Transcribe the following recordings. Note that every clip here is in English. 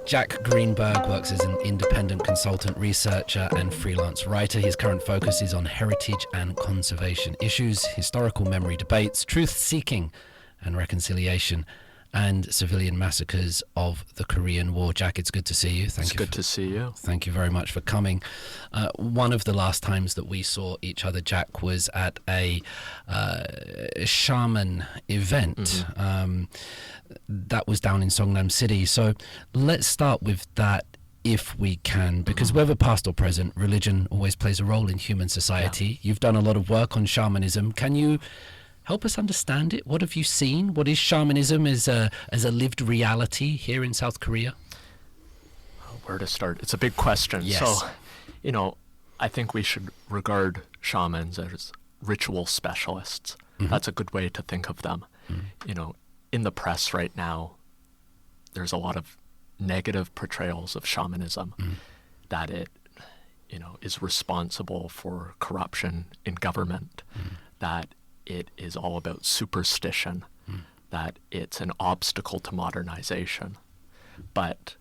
Jack Greenberg works as an independent consultant, researcher and freelance writer. His current focus is on heritage and conservation issues, historical memory debates, truth-seeking and reconciliation, and civilian massacres of the Korean War. Jack, it's good to see you. It's good to see you. Thank you very much for coming. One of the last times that we saw each other, Jack, was at a shaman event. That was down in Songnam City. So let's start with that if we can, because whether past or present, religion always plays a role in human society. Yeah. You've done a lot of work on shamanism. Can you help us understand it? What have you seen? What is shamanism as a lived reality here in South Korea? Where to start? It's a big question. Yes. So, I think we should regard shamans as ritual specialists. That's a good way to think of them. In the press right now, there's a lot of negative portrayals of shamanism, that it, is responsible for corruption in government, that it is all about superstition, that it's an obstacle to modernization. But,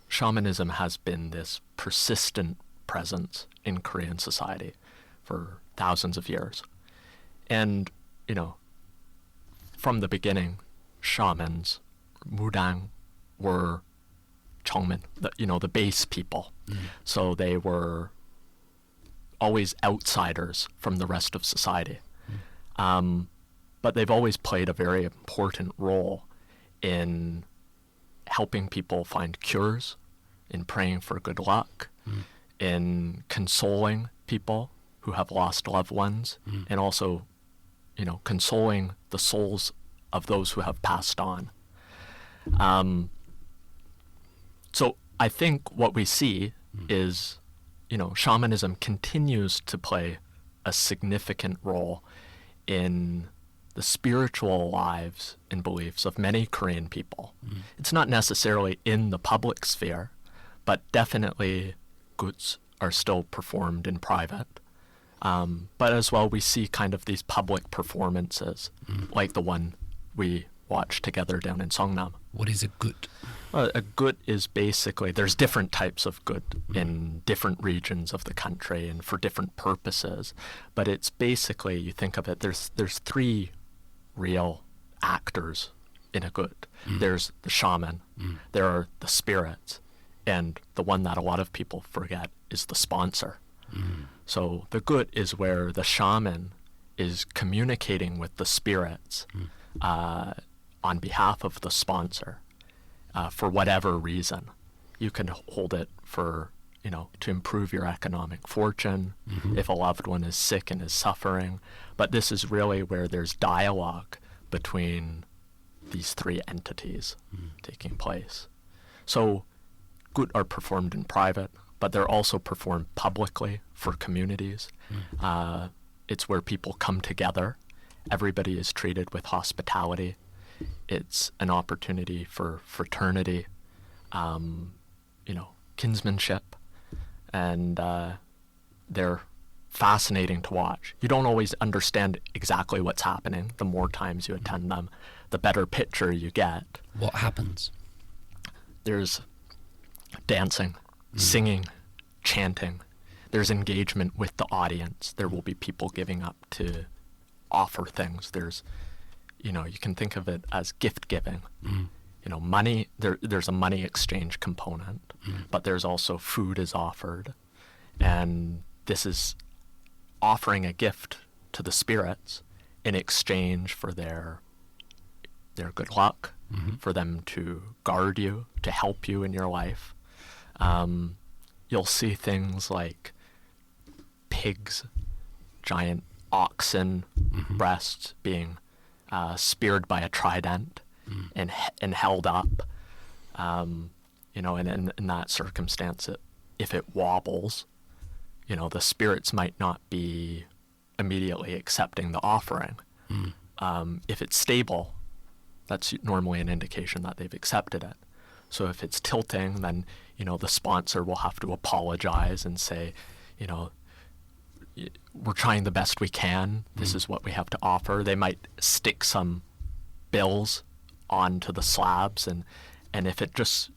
shamanism has been this persistent presence in Korean society for thousands of years. And, from the beginning, shamans, mudang, were chongmin, the base people. So they were always outsiders from the rest of society. But they've always played a very important role in helping people find cures, in praying for good luck, in consoling people who have lost loved ones, and also consoling the souls of those who have passed on. So I think what we see is, shamanism continues to play a significant role in the spiritual lives and beliefs of many Korean people. It's not necessarily in the public sphere, but definitely guts are still performed in private. But as well, we see kind of these public performances, like the one we watched together down in Songnam. What is a gut? Well, a gut is basically, there's different types of gut in different regions of the country and for different purposes. But it's basically, you think of it, there's three real actors in a gut. There's the shaman, there are the spirits, and the one that a lot of people forget is the sponsor. So the gut is where the shaman is communicating with the spirits on behalf of the sponsor for whatever reason. You can hold it for, to improve your economic fortune, if a loved one is sick and is suffering. But this is really where there's dialogue between these three entities taking place. So gut are performed in private, but they're also performed publicly for communities. It's where people come together. Everybody is treated with hospitality. It's an opportunity for fraternity, kinsmanship, and they're fascinating to watch. You don't always understand exactly what's happening. The more times you attend them, the better picture you get. What happens? There's dancing, singing, chanting. There's engagement with the audience. There will be people giving up to offer things. There's, you can think of it as gift giving. Money, there's a money exchange component, but there's also food is offered. And this is offering a gift to the spirits in exchange for their good luck, for them to guard you, to help you in your life. You'll see things like pigs, giant oxen breasts being speared by a trident and held up. And in that circumstance, if it wobbles, the spirits might not be immediately accepting the offering. If it's stable, that's normally an indication that they've accepted it. So if it's tilting, then, the sponsor will have to apologize and say, we're trying the best we can. This is what we have to offer. They might stick some bills onto the slabs, and if it just,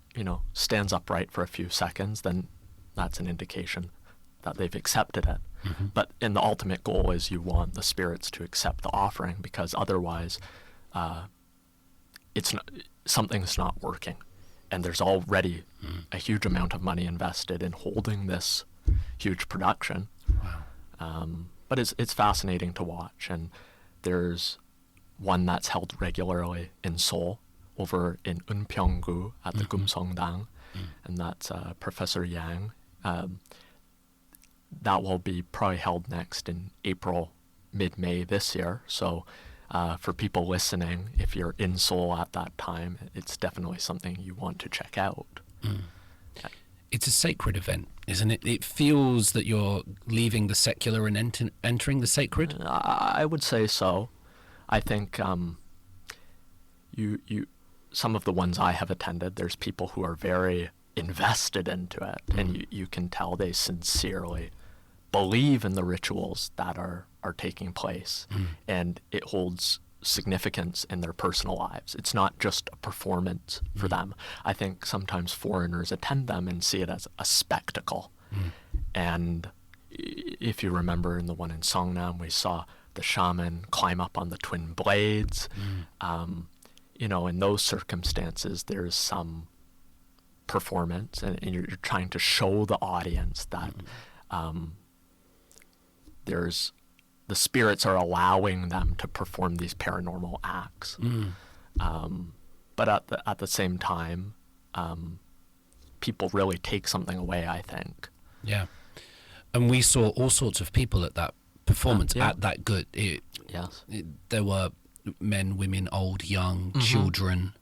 stands upright for a few seconds, then that's an indication that they've accepted it. But and the ultimate goal is you want the spirits to accept the offering, because otherwise something's not working. And there's already a huge amount of money invested in holding this huge production. Wow. But it's fascinating to watch. And there's one that's held regularly in Seoul, over in Eunpyeong-gu at the Gumseongdang, and that's Professor Yang. That will be probably held next in April, mid-May this year. So for people listening, if you're in Seoul at that time, it's definitely something you want to check out. It's a sacred event, isn't it? It feels that you're leaving the secular and entering the sacred. I would say so. I think some of the ones I have attended, there's people who are very invested into it, and you can tell they sincerely believe in the rituals that are taking place, and it holds significance in their personal lives. It's not just a performance for them. I think sometimes foreigners attend them and see it as a spectacle. And if you remember in the one in Songnam, we saw the shaman climb up on the twin blades. In those circumstances, there's some performance, and you're trying to show the audience that the spirits are allowing them to perform these paranormal acts. But at the same time, people really take something away, I think. Yeah. And we saw all sorts of people at that performance, at that good. Yes. There were men, women, old, young, children.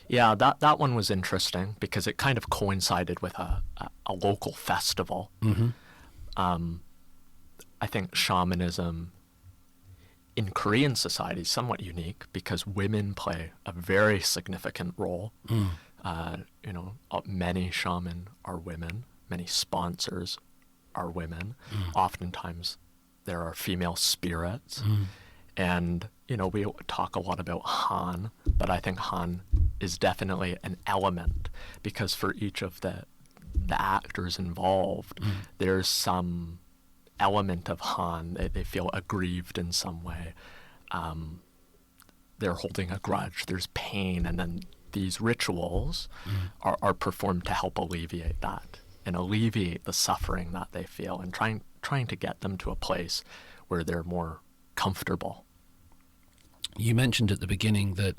Yeah, that one was interesting because it kind of coincided with a local festival. I think shamanism in Korean society is somewhat unique because women play a very significant role. Many shaman are women, many sponsors are women. Oftentimes there are female spirits. And, we talk a lot about Han, but I think Han is definitely an element because for each of the actors involved, there's some element of Han. They feel aggrieved in some way. They're holding a grudge. There's pain. And then these rituals are performed to help alleviate that and alleviate the suffering that they feel and trying to get them to a place where they're more comfortable. You mentioned at the beginning that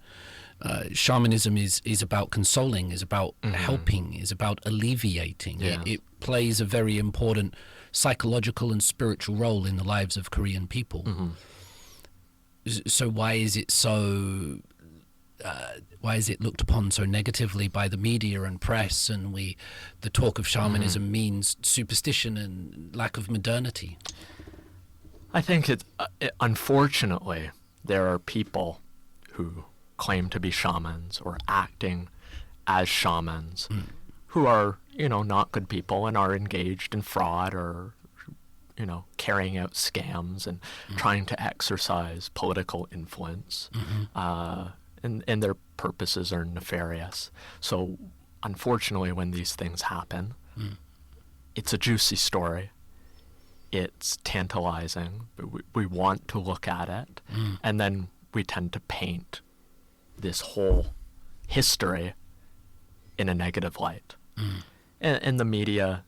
shamanism is about consoling, is about helping, is about alleviating. Yeah. It plays a very important psychological and spiritual role in the lives of Korean people. So why is it looked upon so negatively by the media and press, and the talk of shamanism means superstition and lack of modernity? I think unfortunately, there are people who claim to be shamans or acting as shamans who are, not good people and are engaged in fraud or, carrying out scams and trying to exercise political influence. And their purposes are nefarious. So unfortunately, when these things happen, it's a juicy story. It's tantalizing. We want to look at it. And then we tend to paint this whole history in a negative light. In the media,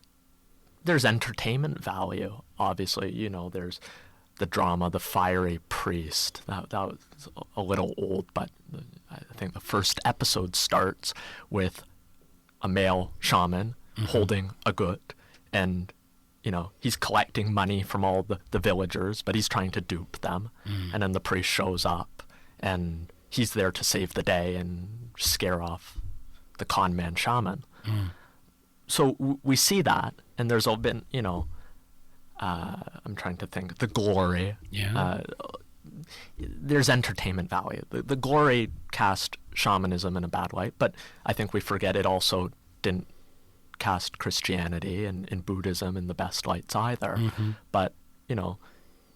there's entertainment value. Obviously, there's the drama, The Fiery Priest. That was a little old, but I think the first episode starts with a male shaman holding a gut, and he's collecting money from all the villagers, but he's trying to dupe them. And then the priest shows up, and he's there to save the day and scare off the con man shaman. So we see that, and there's all been, I'm trying to think, the glory. Yeah. There's entertainment value. The glory cast shamanism in a bad light, but I think we forget it also didn't cast Christianity and Buddhism in the best lights either. But,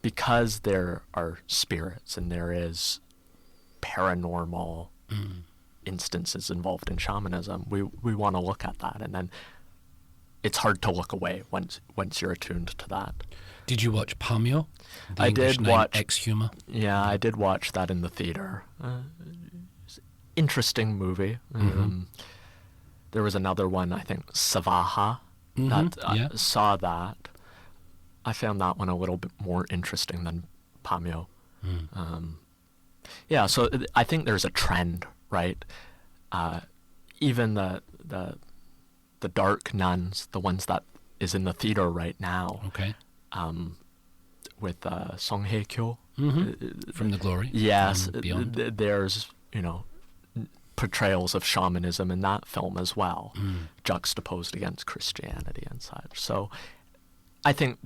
because there are spirits and there is paranormal instances involved in shamanism, we want to look at that, and then it's hard to look away once you're attuned to that. Did you watch Pamyo? The I English did name watch Ex-Humor. Yeah, I did watch that in the theater. Interesting movie. There was another one, I think, Savaha. That I saw that. I found that one a little bit more interesting than Pamyo. Yeah, so I think there's a trend, right? Even the dark nuns, the ones that is in the theater right now. Okay. With Song Hye Kyo. From The Glory. Yes, Beyond. There's, portrayals of shamanism in that film as well, juxtaposed against Christianity and such. So I think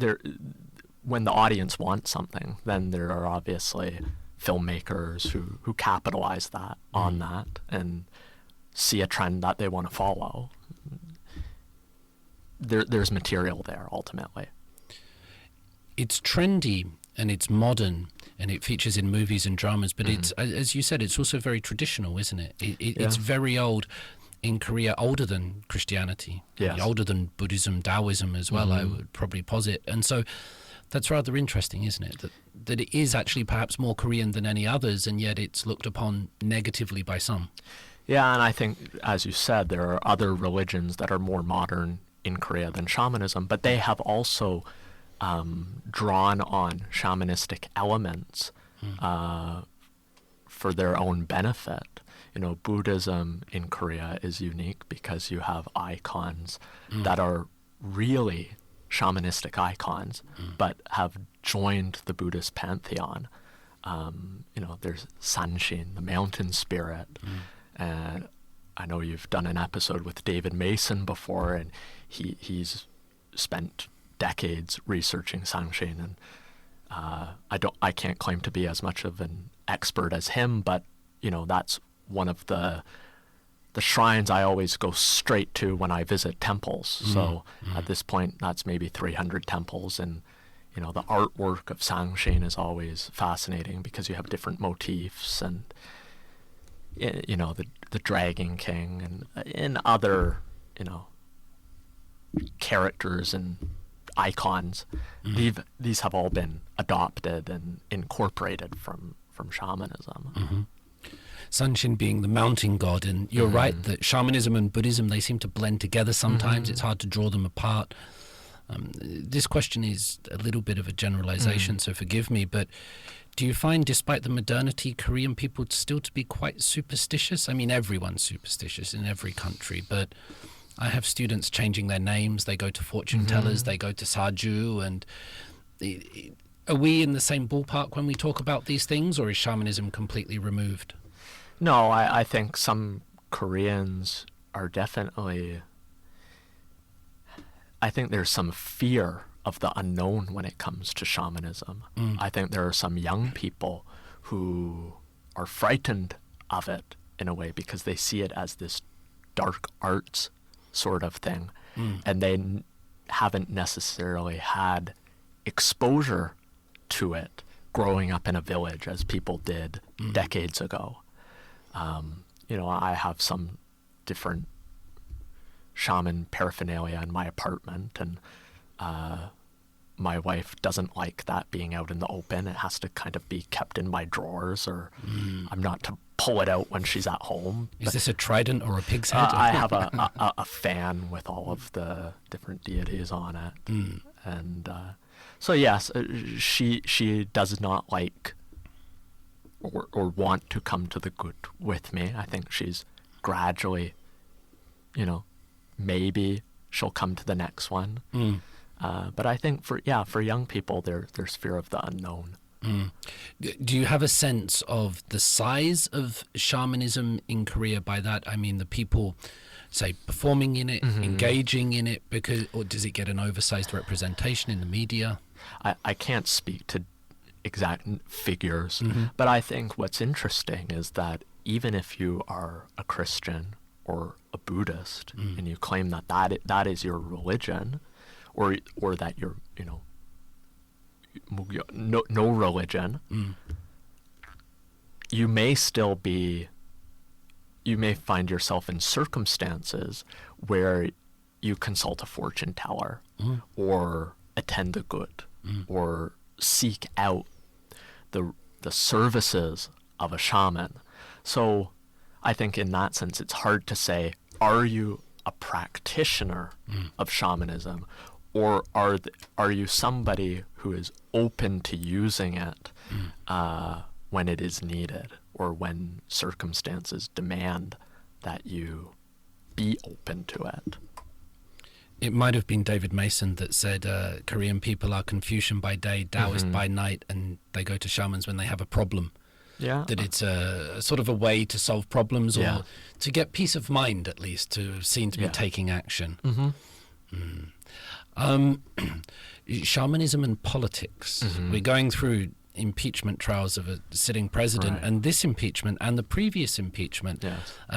when the audience wants something, then there are obviously filmmakers who capitalize on that and see a trend that they want to follow. There's material there, ultimately. It's trendy and it's modern and it features in movies and dramas, but it's, as you said, it's also very traditional, isn't it? It's very old in Korea, older than Christianity, older than Buddhism, Taoism as well, I would probably posit. And so that's rather interesting, isn't it? That it is actually perhaps more Korean than any others, and yet it's looked upon negatively by some. Yeah, and I think, as you said, there are other religions that are more modern in Korea than shamanism, but they have also drawn on shamanistic elements for their own benefit. Buddhism in Korea is unique because you have icons that are really shamanistic icons, but have joined the Buddhist pantheon. There's Sanshin, the mountain spirit, and I know you've done an episode with David Mason before, and he's spent decades researching Sanshin, and I can't claim to be as much of an expert as him, but that's one of the shrines I always go straight to when I visit temples. So at this point, that's maybe 300 temples, and the artwork of Sanshin is always fascinating because you have different motifs and the Dragon King and other characters and icons. These have all been adopted and incorporated from shamanism. Sanshin being the mountain god, and you're right that shamanism and Buddhism, they seem to blend together sometimes. It's hard to draw them apart. This question is a little bit of a generalization, so forgive me, but do you find, despite the modernity, Korean people still to be quite superstitious? I mean, everyone's superstitious in every country, but I have students changing their names. They go to fortune tellers, they go to Saju, and are we in the same ballpark when we talk about these things, or is shamanism completely removed? No, I think some Koreans are definitely... I think there's some fear of the unknown when it comes to shamanism. I think there are some young people who are frightened of it in a way because they see it as this dark arts sort of thing, and they haven't necessarily had exposure to it growing up in a village as people did decades ago. I have some different shaman paraphernalia in my apartment, and my wife doesn't like that being out in the open. It has to kind of be kept in my drawers, or I'm not to pull it out when she's at home. Is this a trident or a pig's head? I have a fan with all of the different deities on it. And so yes, she does not like or want to come to the good with me. I think she's gradually, maybe she'll come to the next one. But I think for young people, there's fear of the unknown. Do you have a sense of the size of shamanism in Korea? By that, I mean the people, say, performing in it, engaging in it, or does it get an oversized representation in the media? I can't speak to exact figures, but I think what's interesting is that even if you are a Christian or a Buddhist and you claim that is your religion, or that you're no religion, you may still be you may find yourself in circumstances where you consult a fortune teller or attend a gut or seek out the services of a shaman. So I think in that sense it's hard to say, are you a practitioner of shamanism, or are you somebody who is open to using it when it is needed, or when circumstances demand that you be open to it? It might have been David Mason that said Korean people are Confucian by day, Taoist by night, and they go to shamans when they have a problem. Yeah. That it's a sort of a way to solve problems, or Yeah. to get peace of mind, at least, to seem to be taking action. Shamanism and politics. We're going through impeachment trials of a sitting president, and this impeachment and the previous impeachment,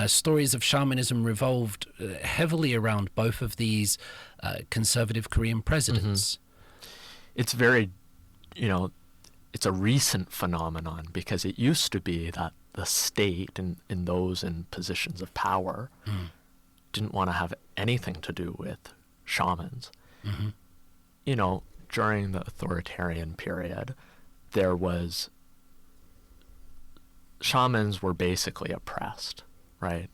stories of shamanism revolved heavily around both of these conservative Korean presidents. It's very, it's a recent phenomenon, because it used to be that the state and those in positions of power didn't want to have anything to do with shamans. During the authoritarian period, shamans were basically oppressed, right?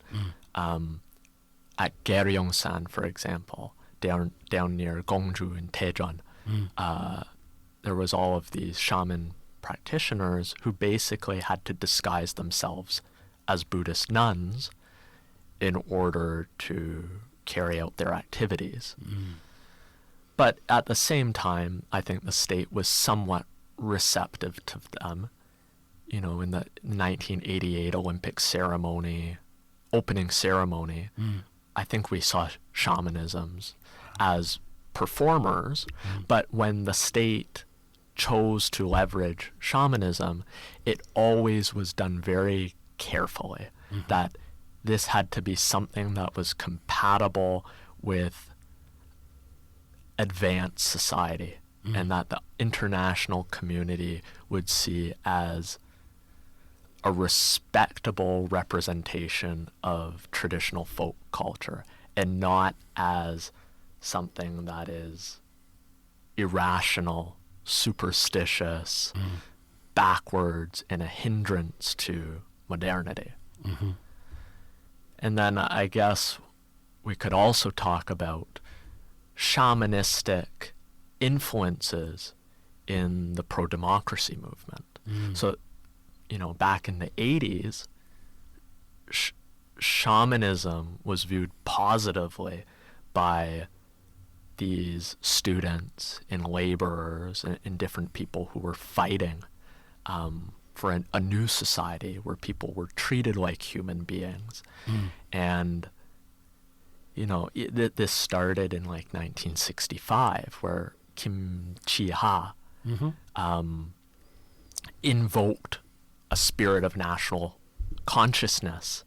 At Gyeryongsan, for example, down near Gongju in Daejeon, there was all of these shaman practitioners who basically had to disguise themselves as Buddhist nuns in order to carry out their activities. But at the same time, I think the state was somewhat receptive to them. In the 1988 Olympic opening ceremony, I think we saw shamanisms as performers, but when the state chose to leverage shamanism, it always was done very carefully, that this had to be something that was compatible with advanced society, and that the international community would see as a respectable representation of traditional folk culture, and not as something that is irrational, superstitious, backwards, and a hindrance to modernity. And then I guess we could also talk about shamanistic influences in the pro-democracy movement. So, back in the 80s, shamanism was viewed positively by these students and laborers and different people who were fighting for a new society where people were treated like human beings. And this started in like 1965, where Kim Chi-ha invoked a spirit of national consciousness.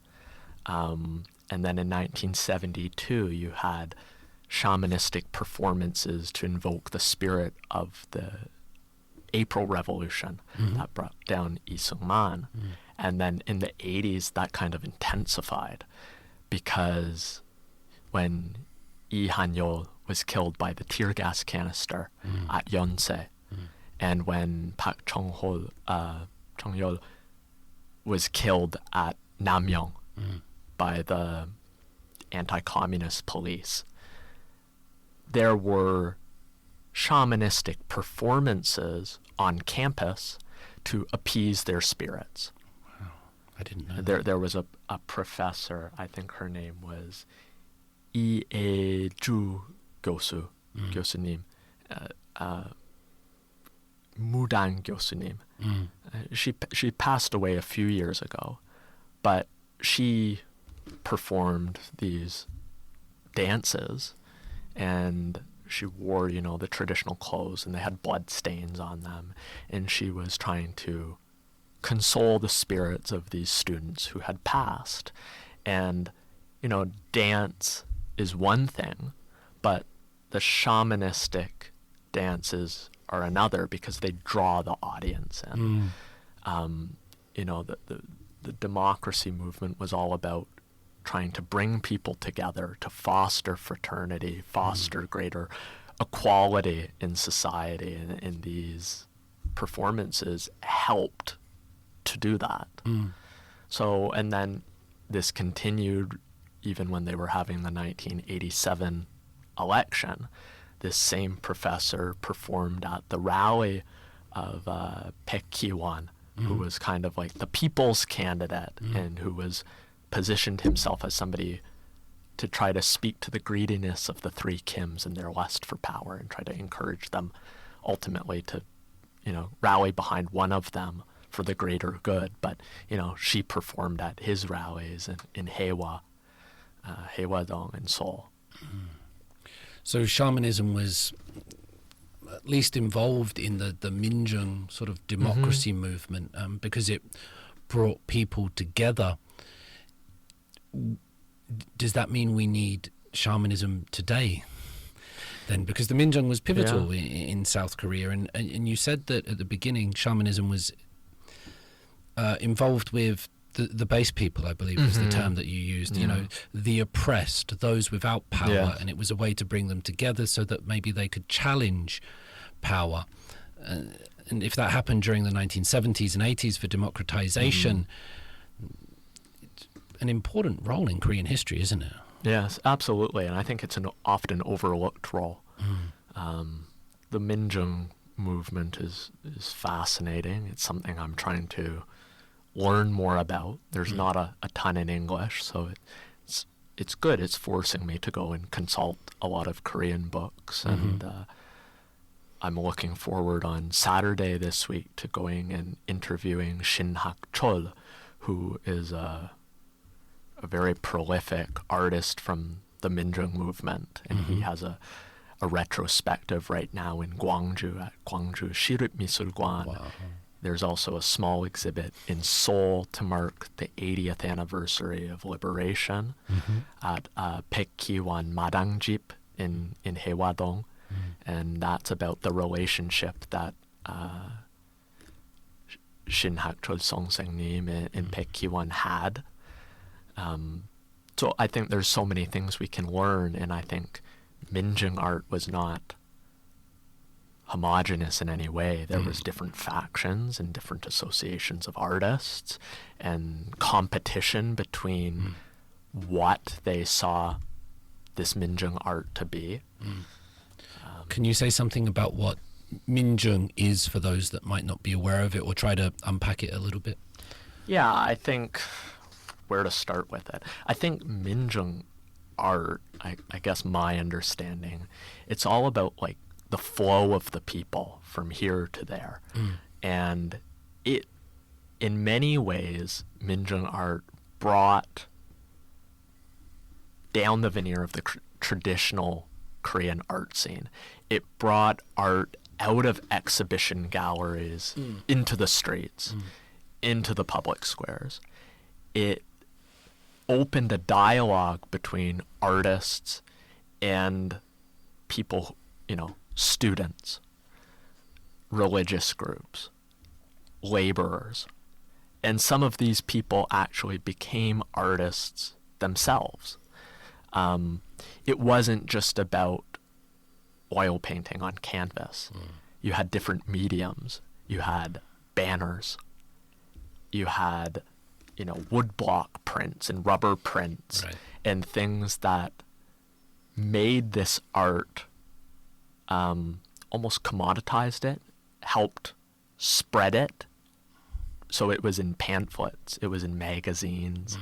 And then in 1972, you had shamanistic performances to invoke the spirit of the April Revolution that brought down Lee Seung-man. And then in the 80s, that kind of intensified, because when Lee Han-yeol was killed by the tear gas canister at Yonsei, and when Park Chung-yeol was killed at Namyong by the anti-communist police, there were shamanistic performances on campus to appease their spirits. Wow, I didn't know. There was a professor, I think her name was Lee-ju 교수, 교수님, Mudang 교수님. She passed away a few years ago, but she performed these dances, and she wore, the traditional clothes, and they had blood stains on them, and she was trying to console the spirits of these students who had passed. And, dance is one thing, but the shamanistic dances are another, because they draw the audience in. the democracy movement was all about trying to bring people together, to foster fraternity, foster greater equality in society, and these performances helped to do that. So, and then this continued even when they were having the 1987 election. This same professor performed at the rally of Baek Ki-won, who was kind of like the people's candidate and who was positioned himself as somebody to try to speak to the greediness of the three Kims and their lust for power and try to encourage them ultimately to, rally behind one of them for the greater good. But, she performed at his rallies in Haewa-dong in Seoul. So shamanism was at least involved in the Minjung sort of democracy movement because it brought people together. Does that mean we need shamanism today then? Because the Minjung was pivotal in South Korea, and you said that at the beginning shamanism was involved with the base people, I believe was the term that you used, the oppressed, those without power, and it was a way to bring them together so that maybe they could challenge power. And if that happened during the 1970s and 80s for democratization, it's an important role in Korean history, isn't it? Yes, absolutely. And I think it's an often overlooked role. The Minjung movement is fascinating. It's something I'm trying to learn more about. There's not a ton in English, so it's good. It's forcing me to go and consult a lot of Korean books, and I'm looking forward on Saturday this week to going and interviewing Shin Hak-chol, who is a very prolific artist from the Minjung movement, and he has a retrospective right now in Gwangju at Gwangju Shirupmisulgwan. Wow. There's also a small exhibit in Seoul to mark the 80th anniversary of liberation at Baek Ki-won Madangjip in Haewa-dong, and that's about the relationship that Shin Hak-chol Songsaeng-nim and Baek Ki-won had. So I think there's so many things we can learn, and I think Minjung art was not homogenous in any way. There was different factions and different associations of artists and competition between what they saw this Minjung art to be. Can you say something about what Minjung is for those that might not be aware of it, or try to unpack it a little bit? Yeah, I think where to start with it. I think Minjung art, I guess my understanding, it's all about like the flow of the people from here to there. And it, in many ways, Minjung art brought down the veneer of the traditional Korean art scene. It brought art out of exhibition galleries into the streets, into the public squares. It opened a dialogue between artists and people, students, religious groups, laborers. And some of these people actually became artists themselves. It wasn't just about oil painting on canvas. You had different mediums. You had banners. You had, woodblock prints and rubber prints, and things that made this art, almost commoditized it, helped spread it. So it was in pamphlets, it was in magazines.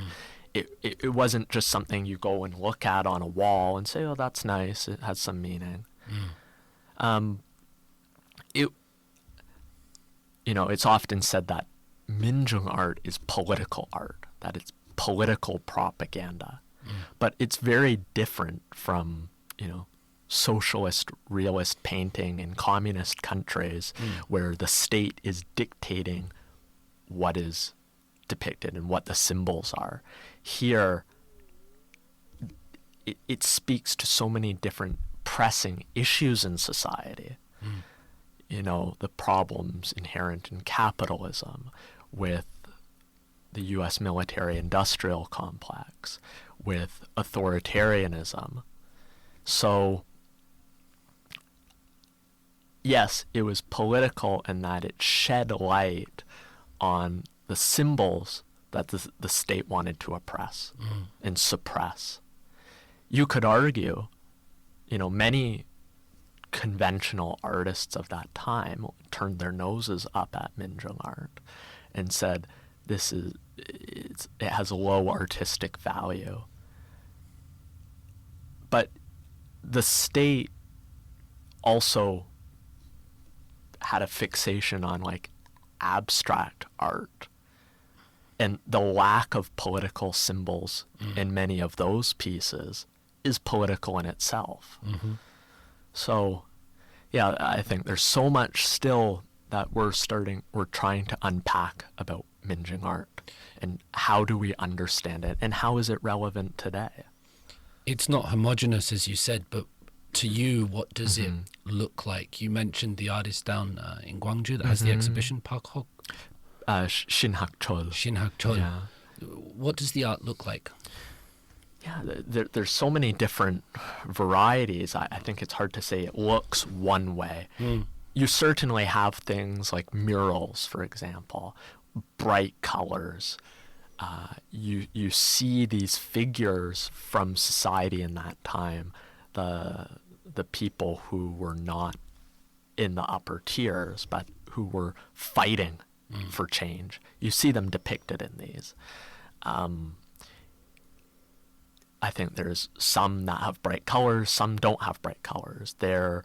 It wasn't just something you go and look at on a wall and say, oh, that's nice, it has some meaning. It's often said that Minjung art is political art, that it's political propaganda. But it's very different from, socialist realist painting in communist countries where the state is dictating what is depicted and what the symbols are. Here, it speaks to so many different pressing issues in society. The problems inherent in capitalism, with the U.S. military-industrial complex, with authoritarianism. So, yes, it was political in that it shed light on the symbols that the state wanted to oppress and suppress. You could argue, many conventional artists of that time turned their noses up at Minjung art and said, it has a low artistic value. But the state also had a fixation on like abstract art, and the lack of political symbols in many of those pieces is political in itself. So, yeah, I think there's so much still that we're trying to unpack about Minjung art, and how do we understand it, and how is it relevant today? It's not homogenous, as you said, but to you, what does it look like? You mentioned the artist down in Gwangju that has the exhibition, Park Hok? Shin Hak-chol. Shin Hak-chol. Yeah. What does the art look like? Yeah, there's so many different varieties. I think it's hard to say it looks one way. You certainly have things like murals, for example, bright colors. You see these figures from society in that time, the people who were not in the upper tiers, but who were fighting for change. You see them depicted in these. I think there's some that have bright colors, some don't have bright colors. A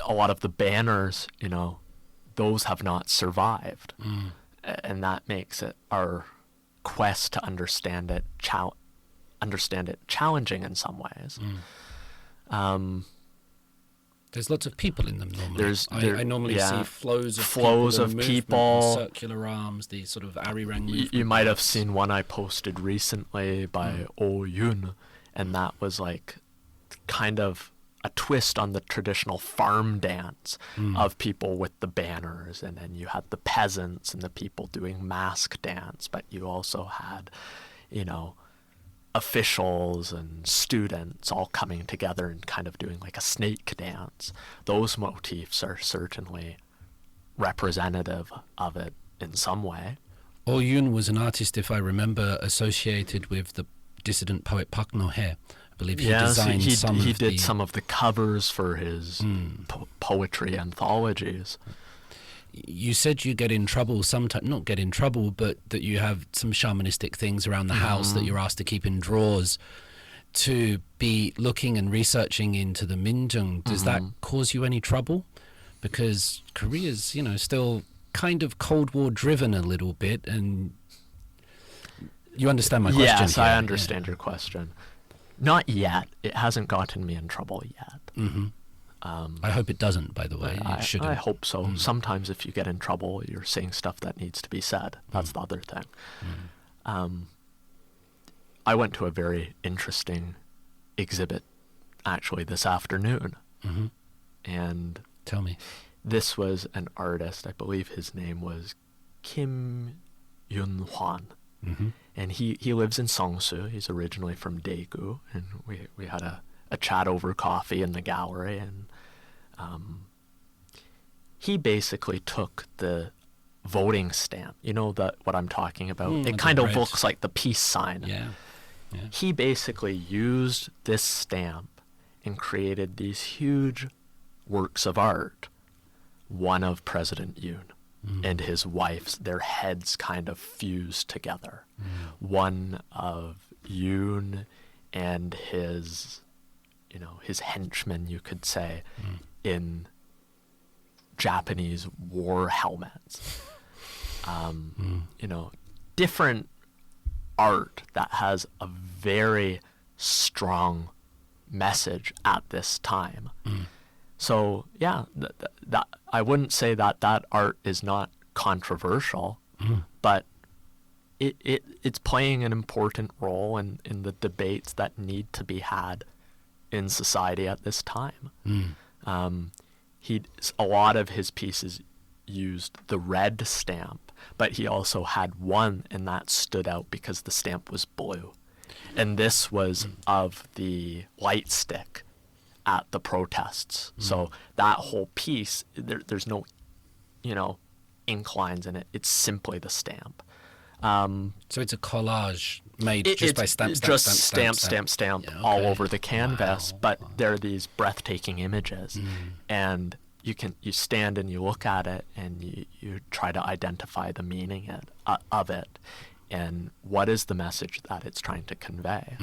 lot of the banners, those have not survived. And that makes it our quest to understand it challenging in some ways. There's lots of people in them normally. I normally see flows of people, circular arms, these sort of arirang movement. You might have seen one I posted recently by Oh Yun, and that was like kind of a twist on the traditional farm dance of people with the banners, and then you had the peasants and the people doing mask dance, but you also had, officials and students all coming together and kind of doing like a snake dance. Those motifs are certainly representative of it in some way. Oh Yun was an artist, if I remember, associated with the dissident poet Park No-hye. I believe he designed he did some of the covers for his poetry anthologies. You said you get in trouble sometimes, not get in trouble, but that you have some shamanistic things around the house that you're asked to keep in drawers to be looking and researching into the Minjung. Does that cause you any trouble? Because Korea's, still kind of Cold War driven a little bit, and you understand my question. Yes, here. I understand your question. Not yet. It hasn't gotten me in trouble yet. I hope it doesn't, by the way. It shouldn't. I hope so. Sometimes if you get in trouble, you're saying stuff that needs to be said. That's the other thing. I went to a very interesting exhibit, actually, this afternoon. And tell me. This was an artist, I believe his name was Kim Yun-hwan. And he lives in Seongsu. He's originally from Daegu. And we had a chat over coffee in the gallery, and he basically took the voting stamp. You know what I'm talking about? It kind of looks like the peace sign. Yeah. He basically used this stamp and created these huge works of art. One of President Yoon and his wife's, their heads kind of fused together. One of Yoon and his henchmen, you could say, in Japanese war helmets. Different art that has a very strong message at this time. So, yeah, that I wouldn't say that art is not controversial, but it's playing an important role in the debates that need to be had in society at this time. A lot of his pieces used the red stamp but he also had one, and that stood out because the stamp was blue. And this was of the light stick at the protests. So that whole piece, there's no, ink lines in it. It's simply the stamp. So it's a collage made just by stamp, all over the canvas. Wow. But there are these breathtaking images, and you stand and you look at it, and you try to identify the meaning of it, and what is the message that it's trying to convey.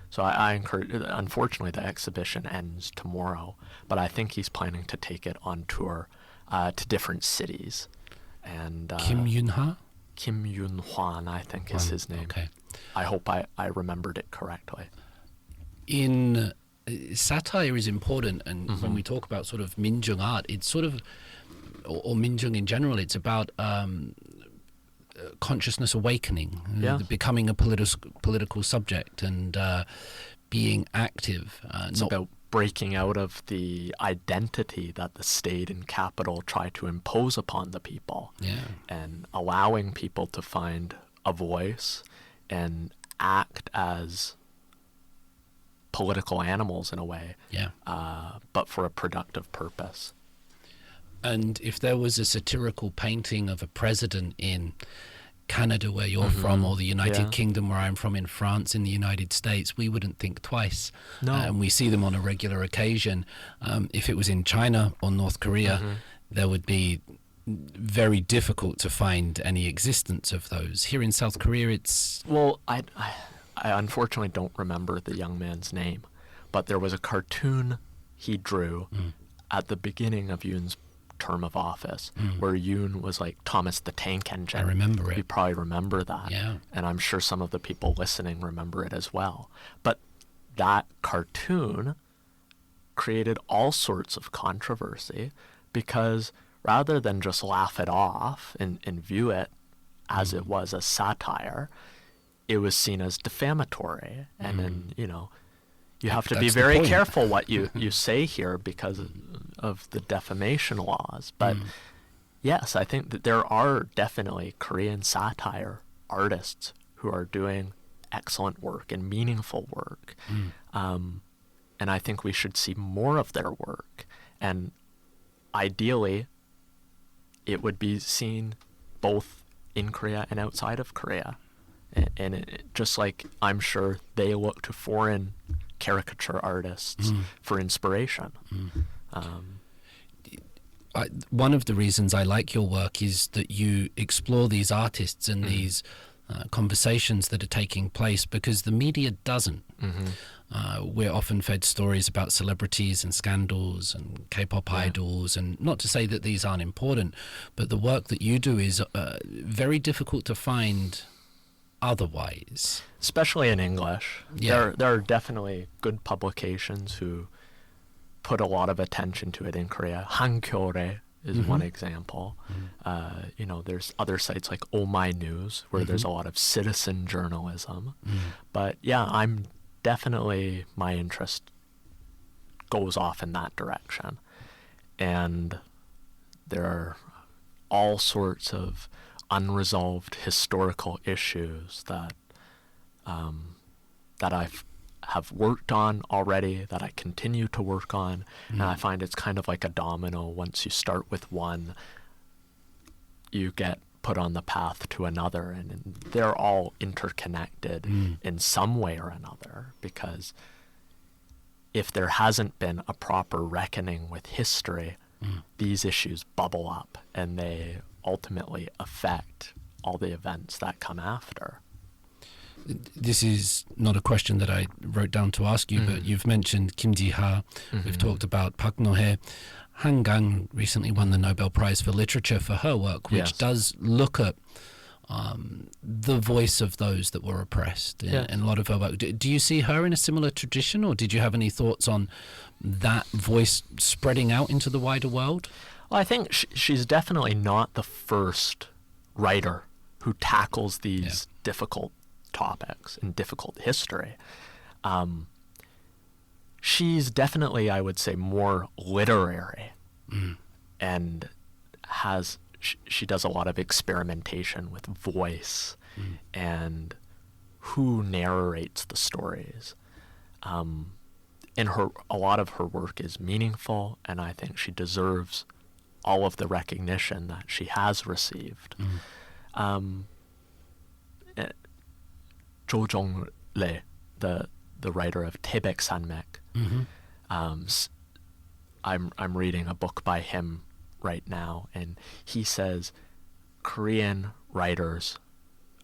So I encourage. Unfortunately, the exhibition ends tomorrow, but I think he's planning to take it on tour to different cities. And Kim Yun-ha? Kim Yun-hwan, I think is his name. Okay. I hope I remembered it correctly. In satire is important, and when we talk about sort of Minjung art, it's sort of, or Minjung in general, it's about consciousness awakening, becoming a political subject, and being active. It's about breaking out of the identity that the state and capital try to impose upon the people, and allowing people to find a voice and act as political animals in a way, but for a productive purpose. And if there was a satirical painting of a president in Canada, where you're from, or the United Kingdom, where I'm from, in France, in the United States, we wouldn't think twice. No. And we see them on a regular occasion. If it was in China or North Korea, there would be very difficult to find any existence of those. Here in South Korea, it's... Well, I unfortunately don't remember the young man's name, but there was a cartoon he drew at the beginning of Yoon's term of office, where Yoon was like Thomas the Tank Engine. I remember it. You probably remember that. Yeah. And I'm sure some of the people listening remember it as well. But that cartoon created all sorts of controversy, because rather than just laugh it off and view it as it was a satire, it was seen as defamatory. And then, you have to be very careful what you say here because of the defamation laws. But yes, I think that there are definitely Korean satire artists who are doing excellent work and meaningful work. And I think we should see more of their work. And ideally, it would be seen both in Korea and outside of Korea. And just like I'm sure they look to foreign caricature artists for inspiration. One of the reasons I like your work is that you explore these artists and these conversations that are taking place, because the media doesn't. We're often fed stories about celebrities and scandals and K-pop idols, and not to say that these aren't important, but the work that you do is very difficult to find otherwise. Especially in English. There are definitely good publications who put a lot of attention to it in Korea. Hankyoreh is one example. There's other sites like Oh My News, where there's a lot of citizen journalism. But I'm definitely, my interest goes off in that direction. And there are all sorts of unresolved historical issues that I have worked on already, that I continue to work on, and I find it's kind of like a domino. Once you start with one, you get put on the path to another, and they're all interconnected in some way or another, because if there hasn't been a proper reckoning with history, these issues bubble up, and they ultimately affect all the events that come after. This is not a question that I wrote down to ask you, but you've mentioned Kim Ji-ha. We've talked about Park No-hye. Hanyang recently won the Nobel Prize for Literature for her work, which does look at the voice of those that were oppressed in a lot of her work. Do you see her in a similar tradition, or did you have any thoughts on that voice spreading out into the wider world? Well, I think she's definitely not the first writer who tackles these difficult topics and difficult history. She's definitely, I would say, more literary, and she does a lot of experimentation with voice and who narrates the stories. And a lot of her work is meaningful, and I think she deserves all of the recognition that she has received. Zhou Zhonglei, the writer of Taebaek Sanmek, I'm reading a book by him right now, and he says Korean writers,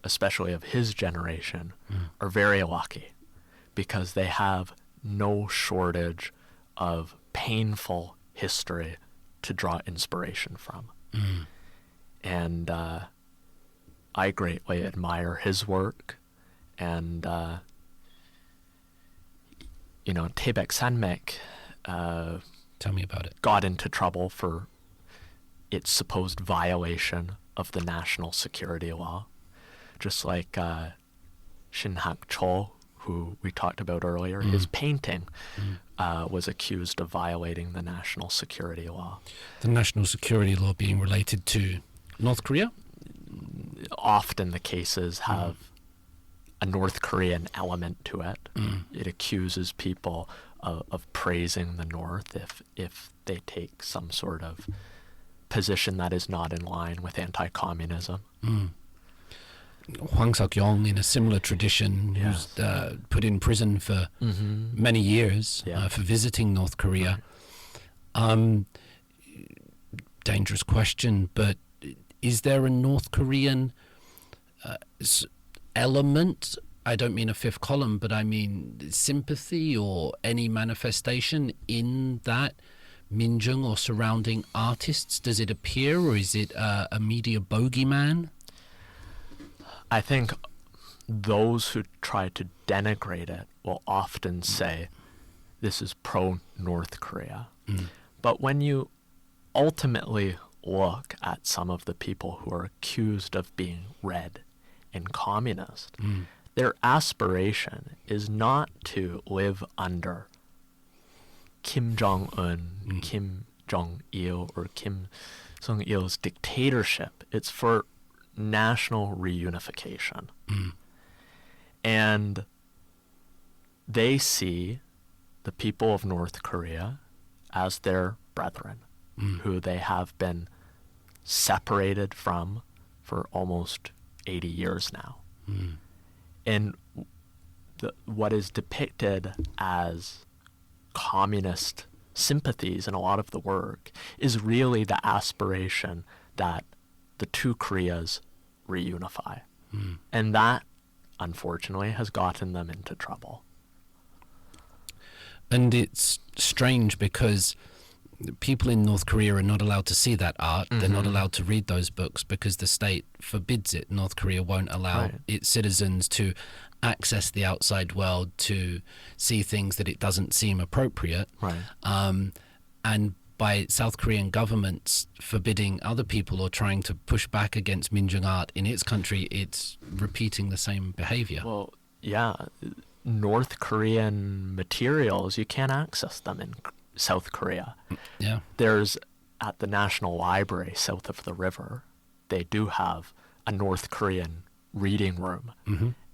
especially of his generation, are very lucky because they have no shortage of painful history to draw inspiration from. And I greatly admire his work. And, Taebaek Sanmek Tell me about it. got into trouble for its supposed violation of the national security law. Just like Shin Hak-chol, who we talked about earlier, his painting was accused of violating the national security law. The national security law being related to North Korea? Often the cases have a North Korean element to it. It accuses people of praising the North if they take some sort of position that is not in line with anti-communism. Hwang Seok-yong, in a similar tradition, Yes. who's put in prison for many years for visiting North Korea. Dangerous question, but is there a North Korean element? I don't mean a fifth column, but I mean sympathy or any manifestation in that Minjung or surrounding artists? Does it appear, or is it a media bogeyman? I think those who try to denigrate it will often say this is pro-North Korea. But when you ultimately look at some of the people who are accused of being red and communist, their aspiration is not to live under Kim Jong-un, Kim Jong-il, or Kim Sung-il's dictatorship. It's for national reunification. And they see the people of North Korea as their brethren, who they have been separated from for almost 80 years now. And what is depicted as communist sympathies in a lot of the work is really the aspiration that the two Koreas reunify. And that, unfortunately, has gotten them into trouble. And it's strange because people in North Korea are not allowed to see that art. They're not allowed to read those books because the state forbids it. North Korea won't allow its citizens to access the outside world, to see things that it doesn't seem appropriate. And by South Korean governments forbidding other people or trying to push back against Minjung art in its country, it's repeating the same behavior. Well, yeah, North Korean materials, you can't access them in South Korea. Yeah. There's, at the National Library south of the river, they do have a North Korean reading room.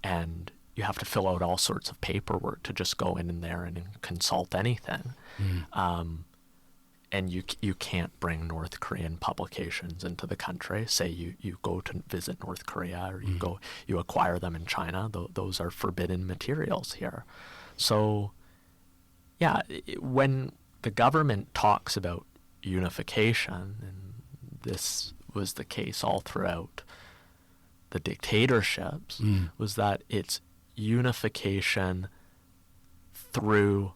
And you have to fill out all sorts of paperwork to just go in there and consult anything. And you can't bring North Korean publications into the country. Say you go to visit North Korea, or you acquire them in China. Those are forbidden materials here. So, yeah, when the government talks about unification, and this was the case all throughout the dictatorships, was that it's unification through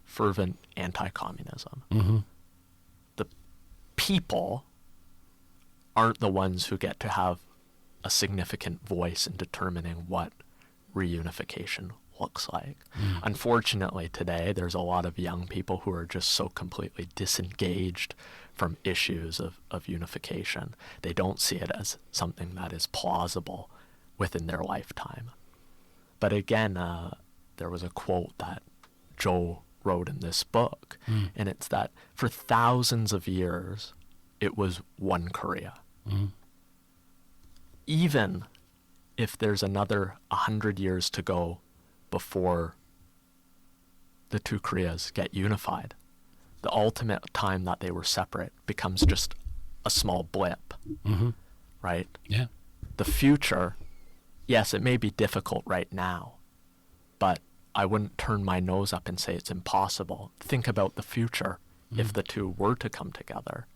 fervent anti-communism. The people aren't the ones who get to have a significant voice in determining what reunification looks like. Unfortunately, today, there's a lot of young people who are just so completely disengaged from issues of unification. They don't see it as something that is plausible within their lifetime. But again, there was a quote that Joe wrote in this book, and it's that for thousands of years, it was one Korea. even if there's another 100 years to go before the two Koreas get unified, the ultimate time that they were separate becomes just a small blip, right? Yeah. The future, yes, it may be difficult right now, but I wouldn't turn my nose up and say it's impossible. Think about the future if the two were to come together.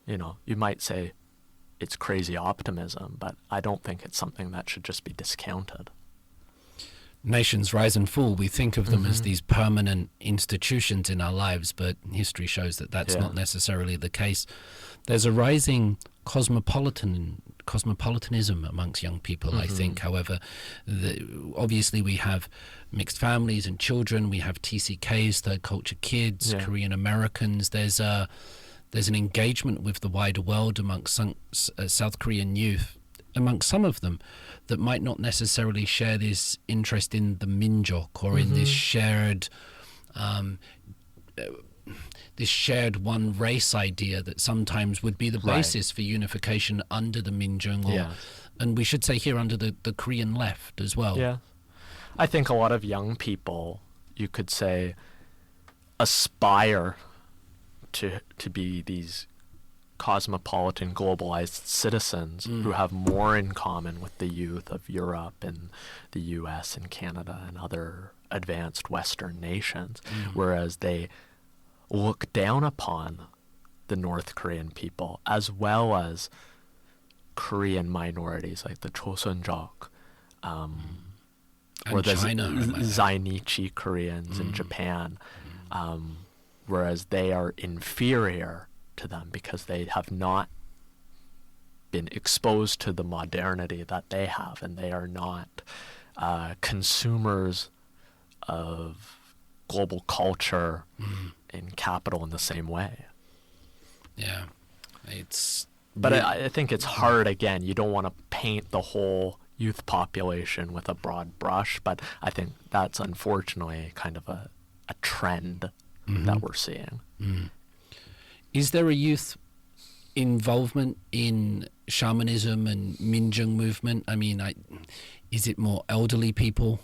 You know, you might say it's crazy optimism, but I don't think it's something that should just be discounted. Nations rise and fall. We think of them as these permanent institutions in our lives, but history shows that that's not necessarily the case. There's a rising cosmopolitanism amongst young people, I think. However, obviously we have mixed families and children. We have TCKs, third culture kids, Korean Americans. There's an engagement with the wider world amongst South Korean youth, amongst some of them, that might not necessarily share this interest in the Minjok or in this shared one race idea that sometimes would be the basis for unification under the Minjung, and we should say here under the Korean left as well. Yeah. I think a lot of young people, you could say, aspire to be these cosmopolitan, globalized citizens who have more in common with the youth of Europe and the US and Canada and other advanced Western nations, whereas they look down upon the North Korean people as well as Korean minorities like the Chosunjok, or the Zainichi Koreans in Japan, whereas they are inferior to them because they have not been exposed to the modernity that they have, and they are not consumers of global culture and capital in the same way. Yeah, but I think it's hard. Again, you don't want to paint the whole youth population with a broad brush, but I think that's unfortunately kind of a trend that we're seeing. Is there a youth involvement in shamanism and Minjung movement? I mean, is it more elderly people?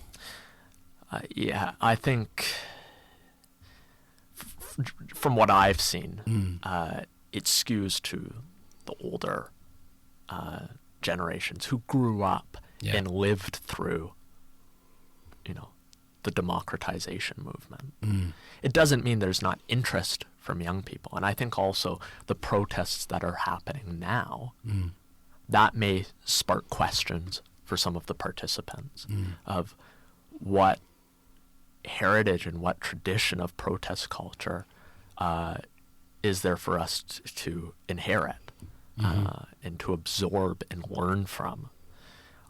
Yeah, I think from what I've seen, it skews to the older generations who grew up and lived through, the democratization movement. It doesn't mean there's not interest from young people. And I think also the protests that are happening now, that may spark questions for some of the participants of what heritage and what tradition of protest culture is there for us to inherit and to absorb and learn from.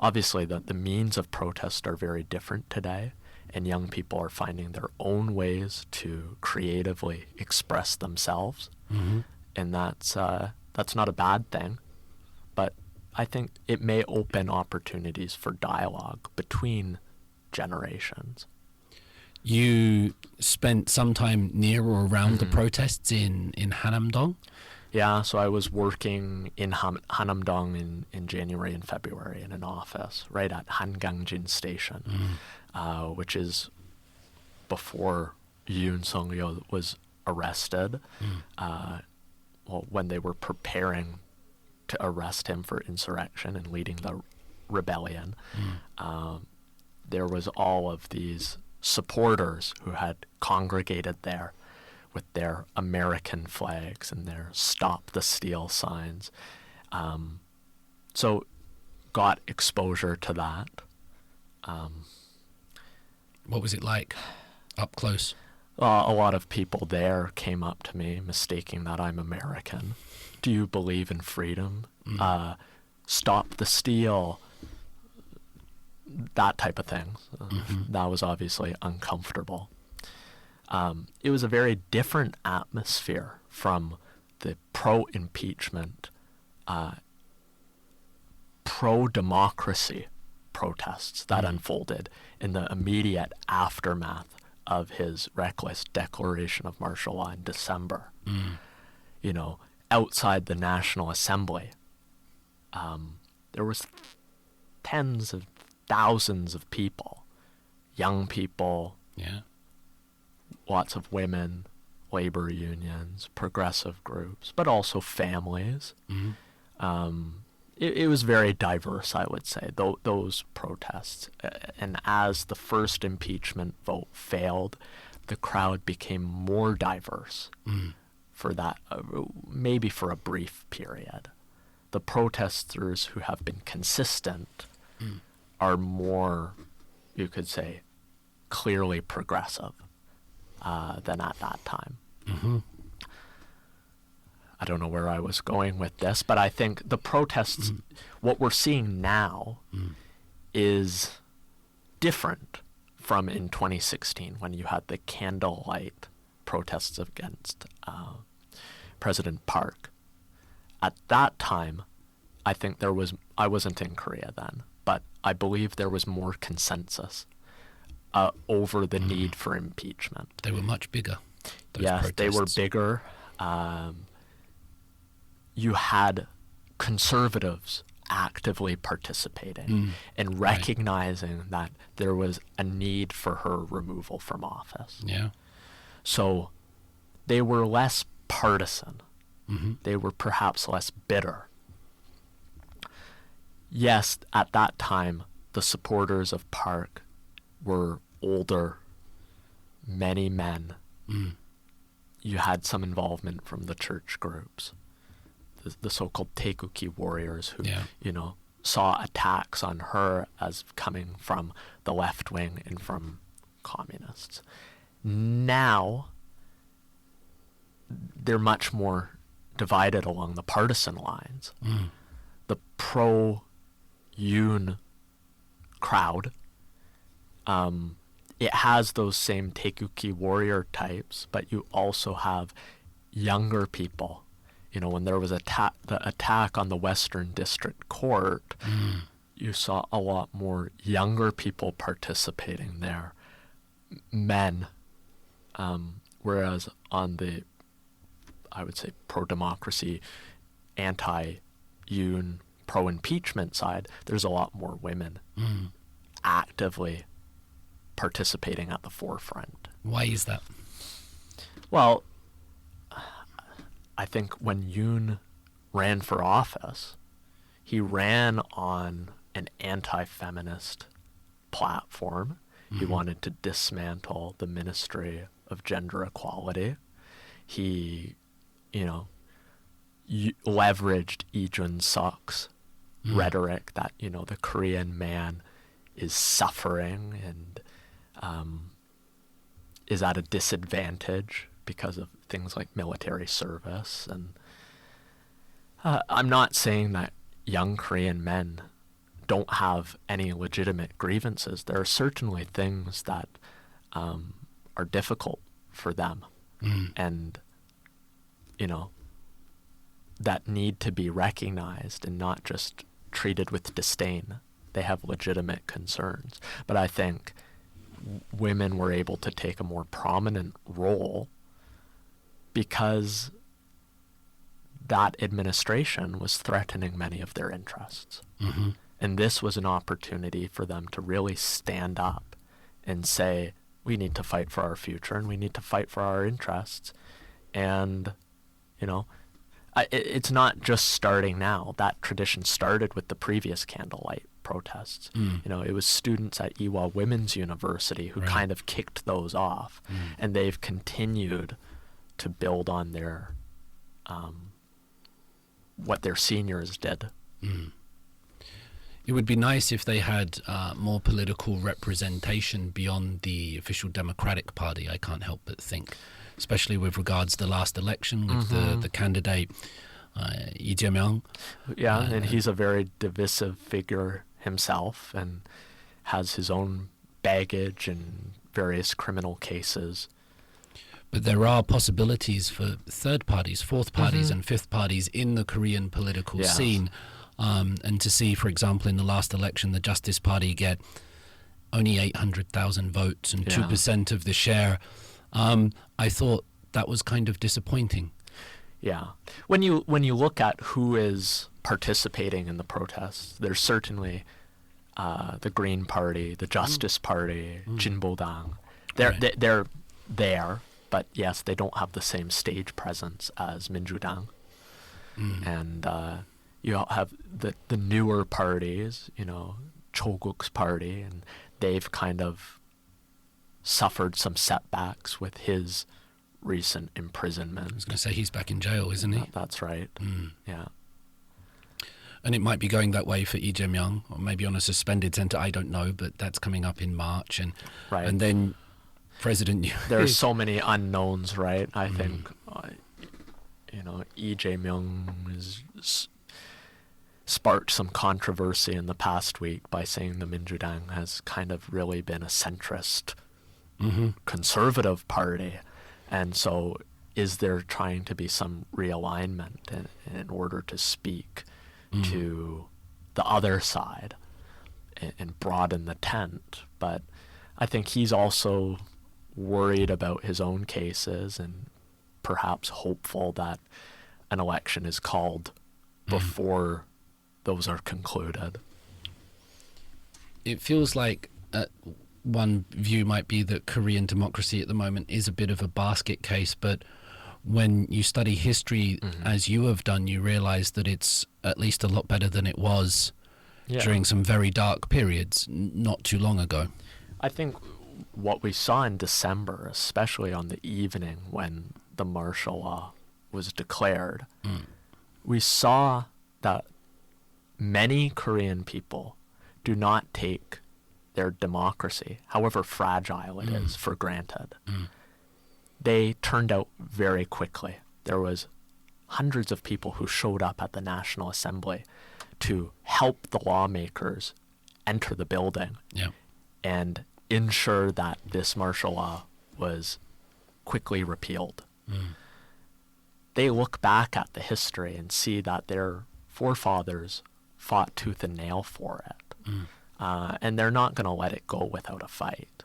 Obviously, the means of protest are very different today, and young people are finding their own ways to creatively express themselves, and that's not a bad thing. But I think it may open opportunities for dialogue between generations. You spent some time near or around the protests in Hanyang? Yeah, so I was working in Hanyang in January and February in an office right at Hangangjin Station, which is before Yoon Sung-yeol was arrested, when they were preparing to arrest him for insurrection and leading the rebellion. There was all of these supporters who had congregated there with their American flags and their Stop the Steal signs. So got exposure to that. What was it like up close? A lot of people there came up to me mistaking that I'm American. Do you believe in freedom? Stop the steal. That type of thing. That was obviously uncomfortable. It was a very different atmosphere from the pro-impeachment, pro-democracy protests that unfolded in the immediate aftermath of his reckless declaration of martial law in December. Outside the National Assembly, there was tens of thousands of people, young people, Yeah. lots of women, labor unions, progressive groups, but also families. It was very diverse, I would say, those protests. And as the first impeachment vote failed, the crowd became more diverse for that, maybe for a brief period. The protesters who have been consistent are more, you could say, clearly progressive than at that time. I don't know where I was going with this, but I think the protests, what we're seeing now is different from in 2016 when you had the candlelight protests against President Park. At that time, I think I wasn't in Korea then, but I believe there was more consensus over the need for impeachment. They were much bigger. Yes, they were bigger. You had conservatives actively participating and recognizing that there was a need for her removal from office. Yeah. So they were less partisan. They were perhaps less bitter. Yes, at that time, the supporters of Park were older, many men. You had some involvement from the church groups, the so-called Taekuki warriors who, saw attacks on her as coming from the left wing and from communists. Now, they're much more divided along the partisan lines. The pro-Yoon crowd, it has those same Taekuki warrior types, but you also have younger people. When there was the attack on the Western District Court, you saw a lot more younger people participating there, men, whereas on the, I would say, pro-democracy, anti-Yoon, pro-impeachment side, there's a lot more women actively participating at the forefront. Why is that? Well, I think when Yoon ran for office, he ran on an anti-feminist platform. He wanted to dismantle the Ministry of Gender Equality. He, leveraged Lee Jun-suk's rhetoric that, the Korean man is suffering and is at a disadvantage because of things like military service. And I'm not saying that young Korean men don't have any legitimate grievances. There are certainly things that are difficult for them and, that need to be recognized and not just treated with disdain. They have legitimate concerns. But I think women were able to take a more prominent role because that administration was threatening many of their interests. And this was an opportunity for them to really stand up and say, we need to fight for our future and we need to fight for our interests. And, it's not just starting now. That tradition started with the previous candlelight protests. It was students at Ewha Women's University who kind of kicked those off. And they've continued to build on their what their seniors did. It would be nice if they had more political representation beyond the official Democratic Party, I can't help but think, especially with regards to the last election with the candidate Lee Jae-myung. Yeah, and he's a very divisive figure himself and has his own baggage and various criminal cases. But there are possibilities for third parties, fourth parties and fifth parties in the Korean political scene. And to see, for example, in the last election, the Justice Party get only 800,000 votes and 2% of the share, I thought that was kind of disappointing. Yeah. When you look at who is participating in the protests. There's certainly the Green Party, the Justice Party, Jinbodang. They're there, but yes, they don't have the same stage presence as Minjudang. And you have the newer parties, Choguk's party, and they've kind of suffered some setbacks with his recent imprisonment. I was going to say he's back in jail, isn't he? That's right. Yeah. And it might be going that way for Lee Jae-myung, or maybe on a suspended sentence. I don't know, but that's coming up in March, and then President. There are so many unknowns, right? I think, Lee Jae-myung has sparked some controversy in the past week by saying the Minjudang has kind of really been a centrist, conservative party, and so is there trying to be some realignment in order to speak to the other side and broaden the tent? But I think he's also worried about his own cases and perhaps hopeful that an election is called before those are concluded. It feels like one view might be that Korean democracy at the moment is a bit of a basket case, but when you study history as you have done, you realize that it's at least a lot better than it was during some very dark periods not too long ago. I think what we saw in December, especially on the evening when the martial law was declared, we saw that many Korean people do not take their democracy, however fragile it is, for granted. They turned out very quickly. There was hundreds of people who showed up at the National Assembly to help the lawmakers enter the building and ensure that this martial law was quickly repealed. They look back at the history and see that their forefathers fought tooth and nail for it. And they're not going to let it go without a fight.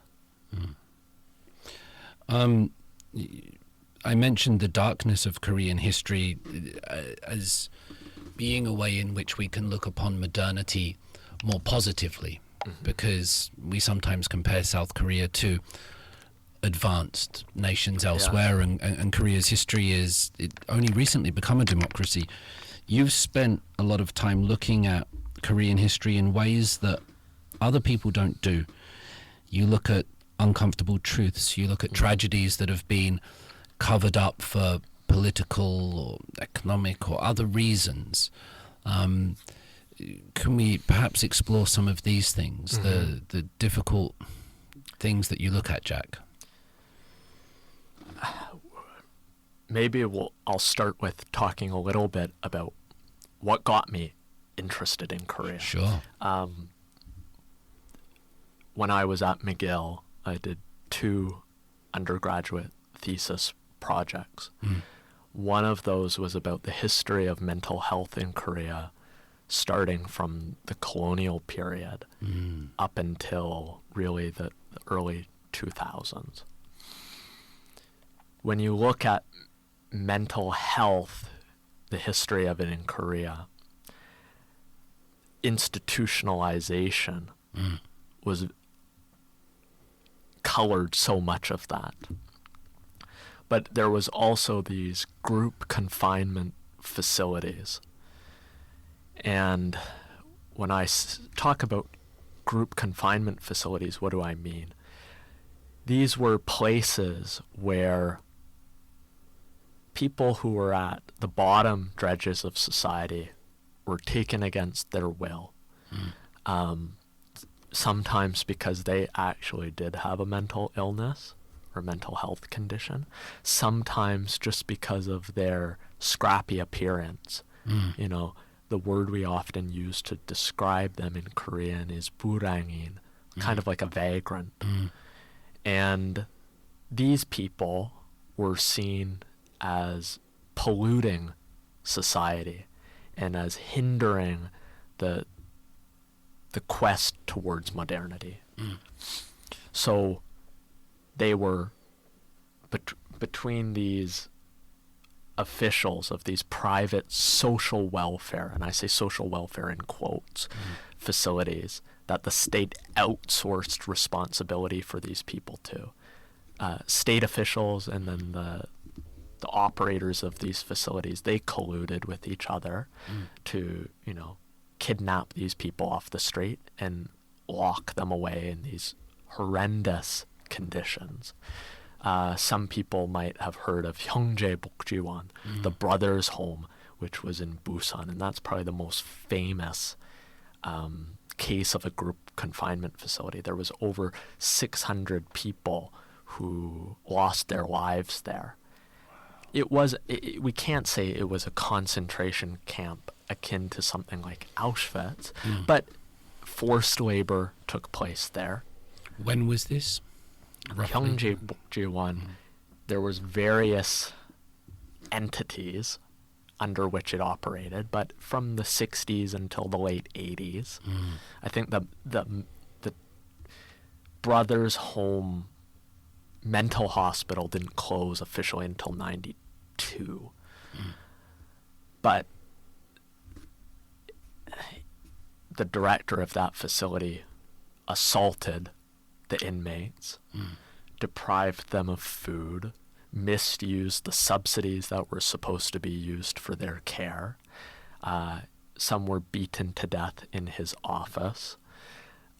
I mentioned the darkness of Korean history as being a way in which we can look upon modernity more positively, because we sometimes compare South Korea to advanced nations elsewhere, and Korea's history is only recently become a democracy. You've spent a lot of time looking at Korean history in ways that other people don't do. You look at uncomfortable truths, you look at tragedies that have been covered up for political or economic or other reasons. Can we perhaps explore some of these things, the difficult things that you look at, Jack? Maybe I'll start with talking a little bit about what got me interested in Korea. Sure. When I was at McGill, I did 2 undergraduate thesis projects. One of those was about the history of mental health in Korea, starting from the colonial period up until really the early 2000s. When you look at mental health, the history of it in Korea, institutionalization was colored so much of that. But there was also these group confinement facilities. And when I talk about group confinement facilities, what do I mean? These were places where people who were at the bottom dredges of society were taken against their will. Sometimes because they actually did have a mental illness or mental health condition. Sometimes just because of their scrappy appearance. The word we often use to describe them in Korean is burangin, kind of like a vagrant. And these people were seen as polluting society and as hindering the quest towards modernity. So they were between these officials of these private social welfare, and I say social welfare in quotes, facilities, that the state outsourced responsibility for these people to. State officials and then the operators of these facilities, they colluded with each other to, kidnap these people off the street and lock them away in these horrendous conditions. Some people might have heard of 형제복지원, the Brothers' Home, which was in Busan, and that's probably the most famous case of a group confinement facility. There was over 600 people who lost their lives there. We can't say it was a concentration camp akin to something like Auschwitz, but forced labor took place there. When was this? 형제복지원, there was various entities under which it operated, but from the 60s until the late 80s, I think the Brothers' Home mental hospital didn't close officially until 92. But the director of that facility assaulted the inmates, deprived them of food, misused the subsidies that were supposed to be used for their care. Some were beaten to death in his office.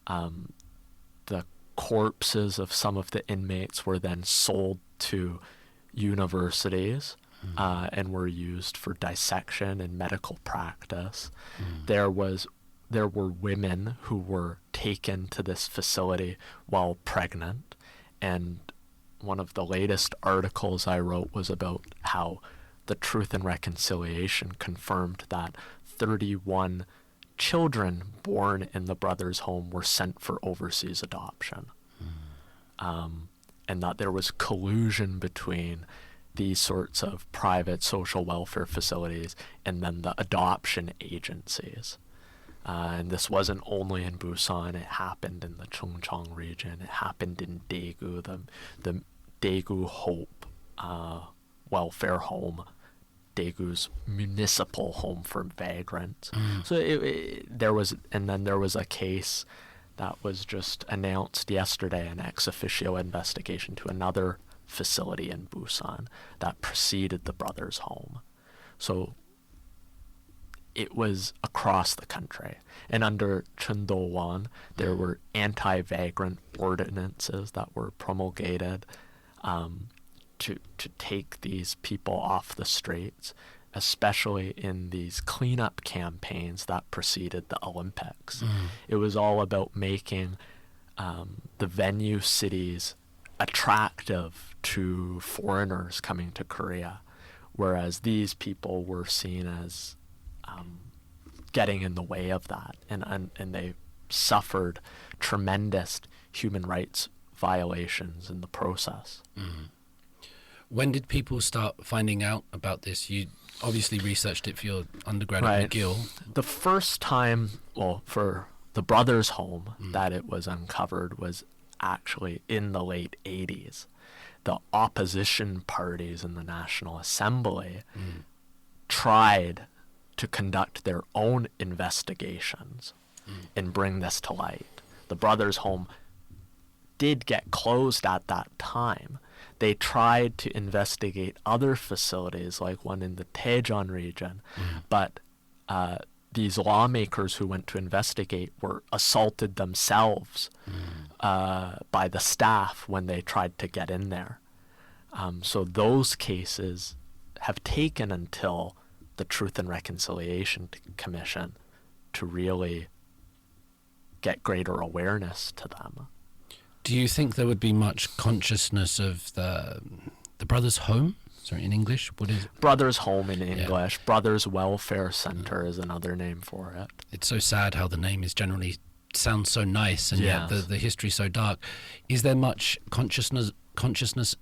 The corpses of some of the inmates were then sold to universities and were used for dissection and medical practice. There were women who were taken to this facility while pregnant, and one of the latest articles I wrote was about how the Truth and Reconciliation confirmed that 31 children born in the Brothers' Home were sent for overseas adoption. And that there was collusion between these sorts of private social welfare facilities and then the adoption agencies. And this wasn't only in Busan, it happened in the Chungcheong region, it happened in Daegu, the Daegu Hope welfare home, Daegu's municipal home for vagrants. So there was a case that was just announced yesterday, an ex officio investigation to another facility in Busan that preceded the Brothers' Home. So it was across the country. And under Chun Do-won, there were anti-vagrant ordinances that were promulgated to take these people off the streets, especially in these cleanup campaigns that preceded the Olympics. It was all about making the venue cities attractive to foreigners coming to Korea, whereas these people were seen as getting in the way of that, and they suffered tremendous human rights violations in the process. When did people start finding out about this? You obviously researched it for your undergrad at McGill. The first time, for the Brothers' Home that it was uncovered was actually in the late 80s. The opposition parties in the National Assembly tried to conduct their own investigations and bring this to light. The Brothers' Home did get closed at that time. They tried to investigate other facilities, like one in the Daejeon region, but these lawmakers who went to investigate were assaulted themselves by the staff when they tried to get in there. So those cases have taken until the Truth and Reconciliation Commission to really get greater awareness to them. Do you think there would be much consciousness of the Brothers' Home? Sorry, in English, what is it? Brothers' Home in English. Yeah. Brothers Welfare Center is another name for it. It's so sad how the name is generally sounds so nice, and yet the history is so dark. Is there much consciousness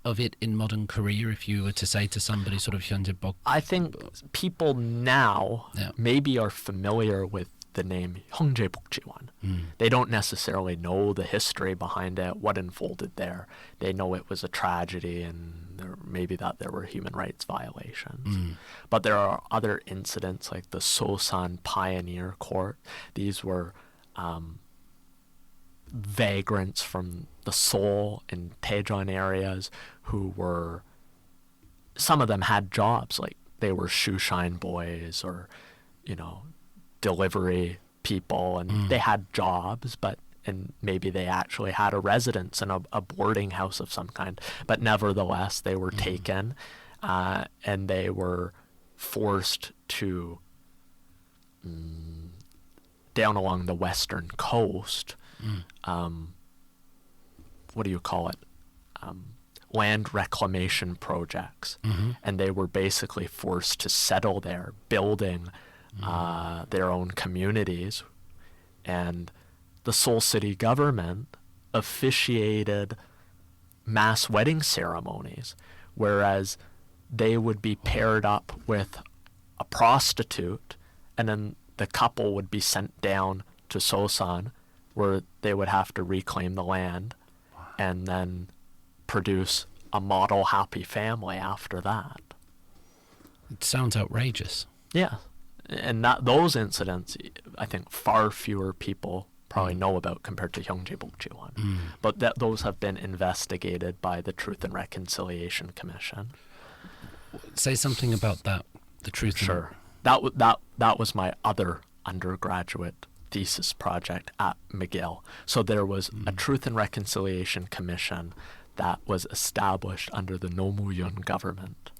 of it in modern Korea? If you were to say to somebody, sort of, I think people now maybe are familiar with the name 형제복지원. They don't necessarily know the history behind it, what unfolded there. They know it was a tragedy and maybe that there were human rights violations. But there are other incidents like the Sosan Pioneer Court. These were vagrants from the Seoul and Daejeon areas who were, some of them had jobs, like they were shoe shine boys or, you know, delivery people, and they had jobs, and maybe they actually had a residence in a boarding house of some kind, but nevertheless they were taken, and they were forced to down along the western coast, what do you call it? Land reclamation projects, and they were basically forced to settle there, building their own communities, and the Seoul city government officiated mass wedding ceremonies, whereas they would be paired up with a prostitute, and then the couple would be sent down to Sosan, where they would have to reclaim the land and then produce a model happy family after that. It sounds outrageous. Yeah. And those incidents, I think far fewer people probably know about compared to 형제복지원. But those have been investigated by the Truth and Reconciliation Commission. Say something about that, the Truth. Sure. That was my other undergraduate thesis project at McGill. So there was a Truth and Reconciliation Commission that was established under the Nomu-yun government.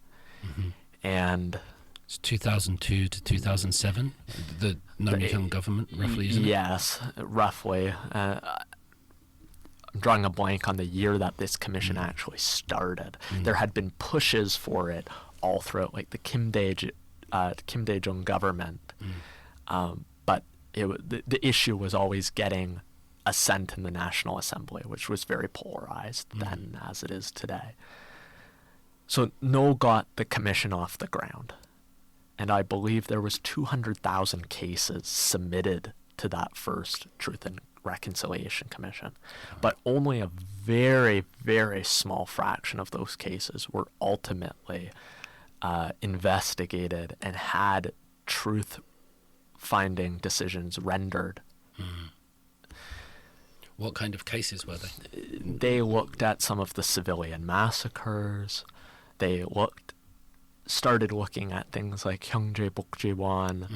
And it's 2002 to 2007, the Nomu-yun government, roughly, isn't it? Yes, roughly. I'm drawing a blank on the year that this commission actually started. There had been pushes for it all throughout, like the Kim Dae-jung government. But the issue was always getting assent in the National Assembly, which was very polarized then as it is today. So No got the commission off the ground. And I believe there was 200,000 cases submitted to that first Truth and Reconciliation Commission. But only a very, very small fraction of those cases were ultimately investigated and had truth-finding decisions rendered. What kind of cases were they? They looked at some of the civilian massacres. They started looking at things like 형제복지원.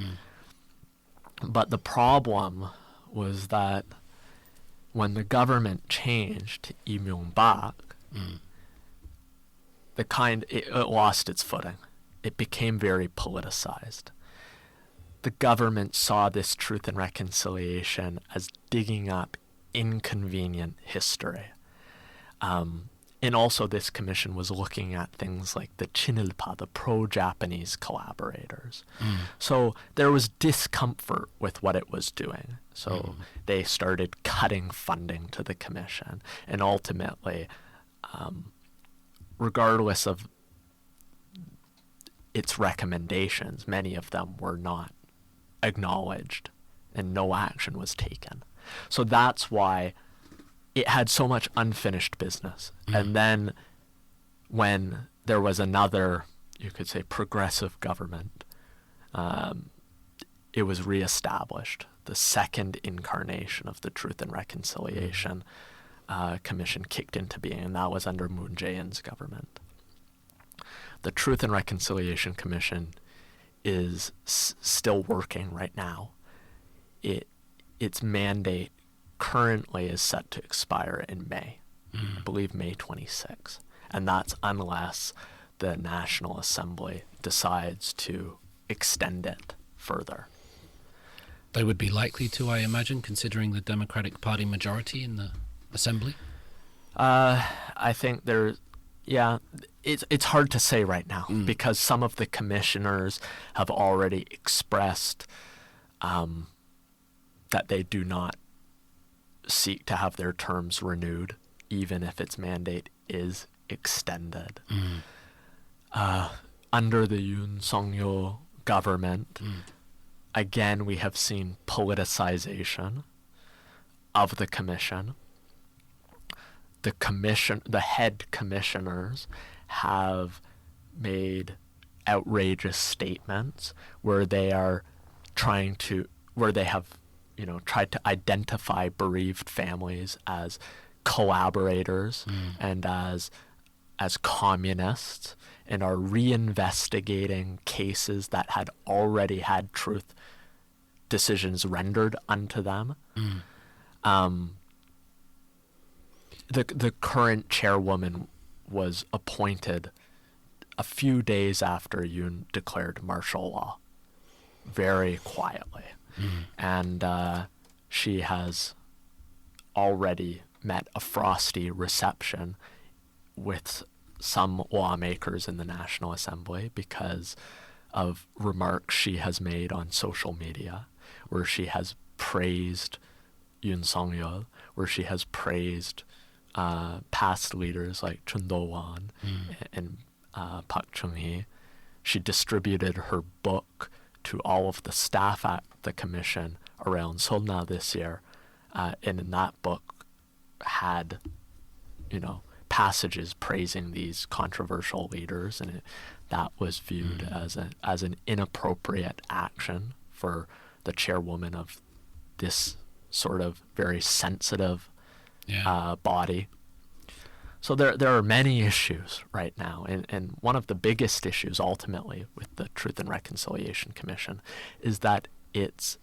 But the problem was that when the government changed to Lee-myung-bak, it lost its footing. It became very politicized. The government saw this Truth and Reconciliation as digging up inconvenient history. And also this commission was looking at things like the Chinilpa, the pro-Japanese collaborators. So there was discomfort with what it was doing. So they started cutting funding to the commission. And ultimately, regardless of its recommendations, many of them were not acknowledged and no action was taken. So that's why it had so much unfinished business. And then when there was another, you could say, progressive government, it was reestablished. The second incarnation of the Truth and Reconciliation Commission kicked into being, and that was under Moon Jae-in's government. The Truth and Reconciliation Commission is still working right now. Its mandate currently is set to expire in May, I believe May 26. And that's unless the National Assembly decides to extend it further. They would be likely to, I imagine, considering the Democratic Party majority in the Assembly? I think it's hard to say right now because some of the commissioners have already expressed that they do not seek to have their terms renewed, even if its mandate is extended. Under the Yoon Song-yeol government, again, we have seen politicization of the commission. The head commissioners have made outrageous statements where they have, tried to identify bereaved families as collaborators and as communists, and are reinvestigating cases that had already had truth decisions rendered unto them. The current chairwoman was appointed a few days after Yoon declared martial law, very quietly. And she has already met a frosty reception with some lawmakers in the National Assembly because of remarks she has made on social media, where she has praised Yoon Song-yeol, where she has praised past leaders like Chun Do-won and Park Chung-hee. She distributed her book to all of the staff at the commission around Seoul this year, and in that book had, passages praising these controversial leaders, and that was viewed as an inappropriate action for the chairwoman of this sort of very sensitive body. So there are many issues right now, and one of the biggest issues ultimately with the Truth and Reconciliation Commission is that its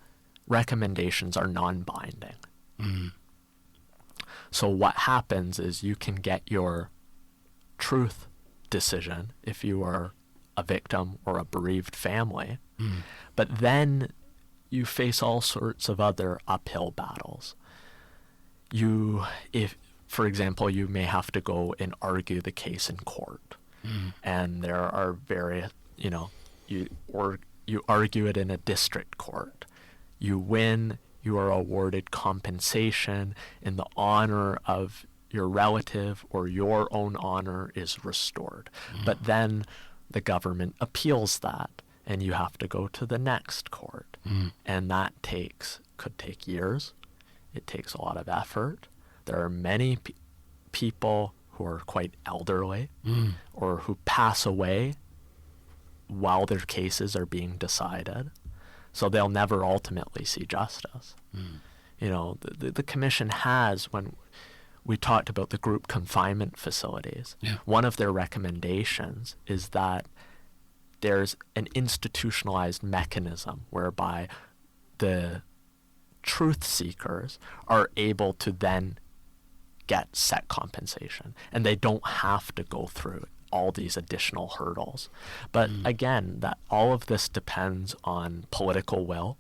recommendations are non-binding. So what happens is you can get your truth decision if you are a victim or a bereaved family, but then you face all sorts of other uphill battles. For example, you may have to go and argue the case in court, and there are various, you argue it in a district court. You win, you are awarded compensation, and the honor of your relative or your own honor is restored. But then the government appeals that, and you have to go to the next court, and that could take years. It takes a lot of effort. There are many people who are quite elderly or who pass away while their cases are being decided. So they'll never ultimately see justice. The commission has, when we talked about the group confinement facilities, one of their recommendations is that there's an institutionalized mechanism whereby the truth seekers are able to then get set compensation, and they don't have to go through all these additional hurdles. But again, that all of this depends on political will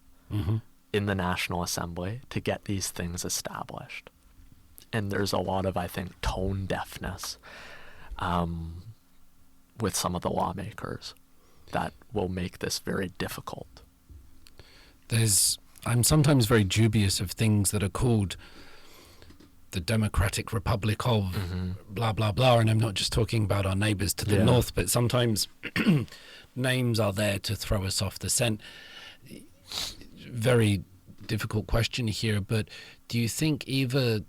in the National Assembly to get these things established. And there's a lot of, I think, tone deafness with some of the lawmakers that will make this very difficult. I'm sometimes very dubious of things that are called the Democratic Republic of blah, blah, blah. And I'm not just talking about our neighbors to the north, but sometimes names are there to throw us off the scent. Very difficult question here, but do you think either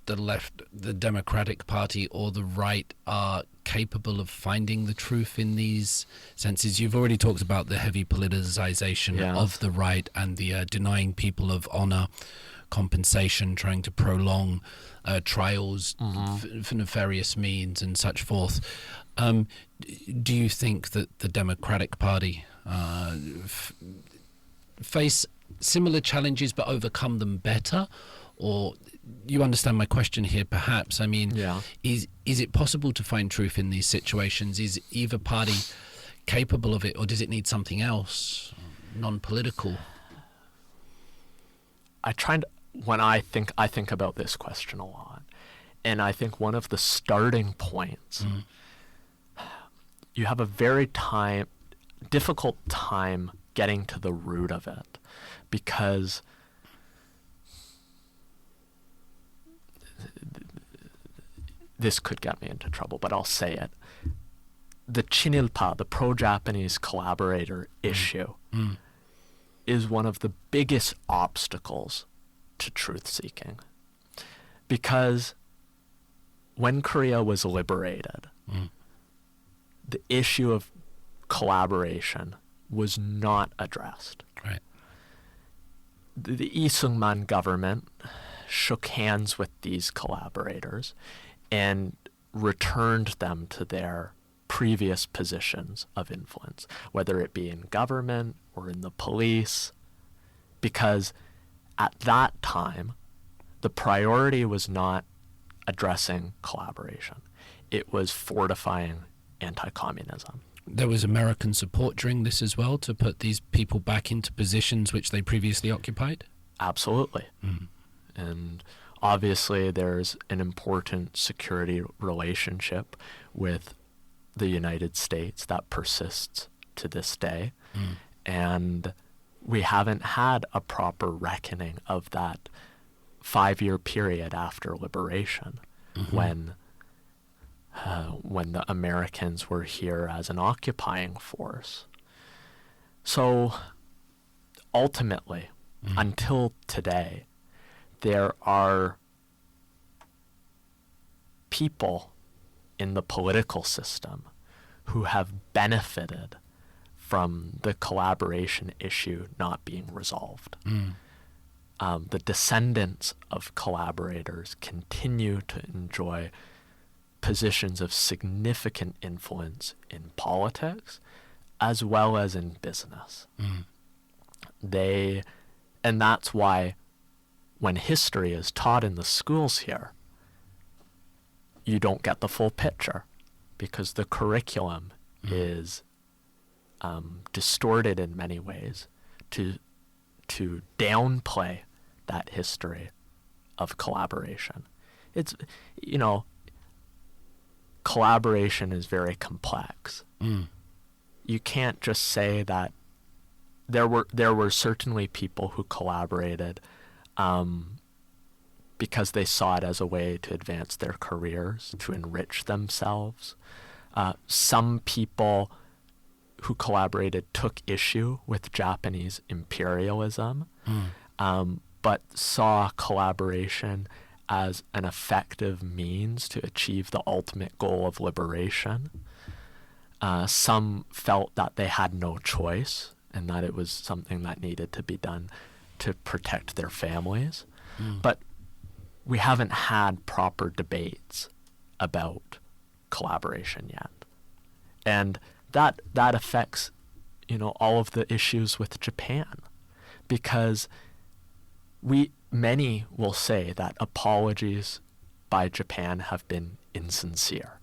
the left, the Democratic Party, or the right are capable of finding the truth in these senses? You've already talked about the heavy politicization of the right and the denying people of honor, compensation, trying to prolong trials for nefarious means and such forth. Do you think that the Democratic Party face similar challenges but overcome them better? Or you understand my question here, perhaps? I mean, is it possible to find truth in these situations? Is either party capable of it, or does it need something else, non-political? When I think about this question a lot, and I think one of the starting points, you have a very difficult time getting to the root of it, because this could get me into trouble, but I'll say it. The Chinilpa, the pro-Japanese collaborator issue, is one of the biggest obstacles to truth-seeking. Because when Korea was liberated, the issue of collaboration was not addressed. Right. The Lee Seung-man government shook hands with these collaborators and returned them to their previous positions of influence, whether it be in government or in the police, because at that time, the priority was not addressing collaboration. It was fortifying anti-communism. There was American support during this as well to put these people back into positions which they previously occupied? Absolutely. And obviously there's an important security relationship with the United States that persists to this day. And we haven't had a proper reckoning of that 5-year period after liberation when the Americans were here as an occupying force. So ultimately, until today, there are people in the political system who have benefited from the collaboration issue not being resolved. The descendants of collaborators continue to enjoy positions of significant influence in politics as well as in business. And that's why when history is taught in the schools here, you don't get the full picture because the curriculum is distorted in many ways to downplay that history of collaboration. It's, collaboration is very complex. You can't just say that there were certainly people who collaborated because they saw it as a way to advance their careers, to enrich themselves. Some people who collaborated took issue with Japanese imperialism, but saw collaboration as an effective means to achieve the ultimate goal of liberation. Some felt that they had no choice and that it was something that needed to be done to protect their families. But we haven't had proper debates about collaboration yet. And that affects, all of the issues with Japan, because many will say that apologies by Japan have been insincere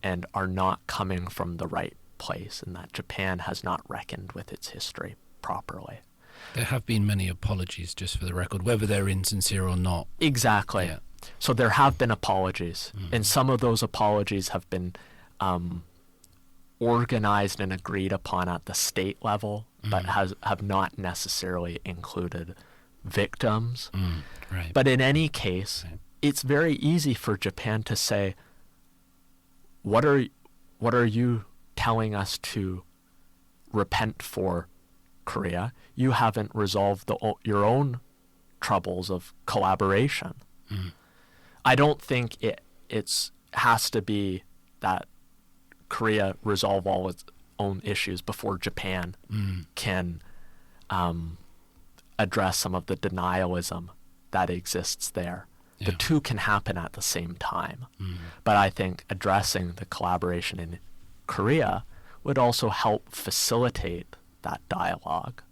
and are not coming from the right place, and that Japan has not reckoned with its history properly. There have been many apologies, just for the record, whether they're insincere or not. Exactly. Yeah. So there have been apologies, and some of those apologies have been organized and agreed upon at the state level, but have not necessarily included victims. Right. But in any case, it's very easy for Japan to say, what are you telling us to repent for, Korea? You haven't resolved your own troubles of collaboration. I don't think it has to be that Korea resolve all its own issues before Japan can address some of the denialism that exists there. The two can happen at the same time. But I think addressing the collaboration in Korea would also help facilitate that dialogue.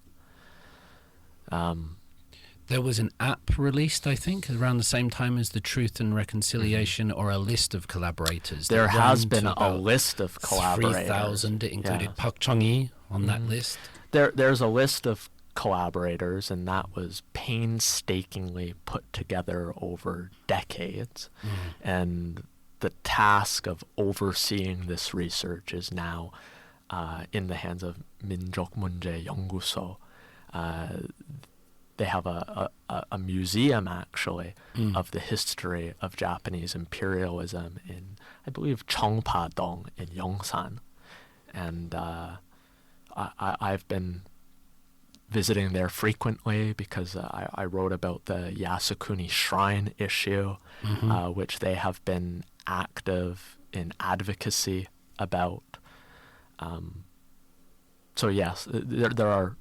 There was an app released, I think, around the same time as the Truth and Reconciliation, or a list of collaborators. There has been a list of collaborators. 3,000. It included Park Chung-hee on that list. There's a list of collaborators, and that was painstakingly put together over decades. And the task of overseeing this research is now in the hands of Minjung Movement 연구소. They have a museum, actually, of the history of Japanese imperialism in, I believe, Cheongpa-dong in Yongsan. And I've been visiting there frequently because I wrote about the Yasukuni Shrine issue, which they have been active in advocacy about. So yes, there are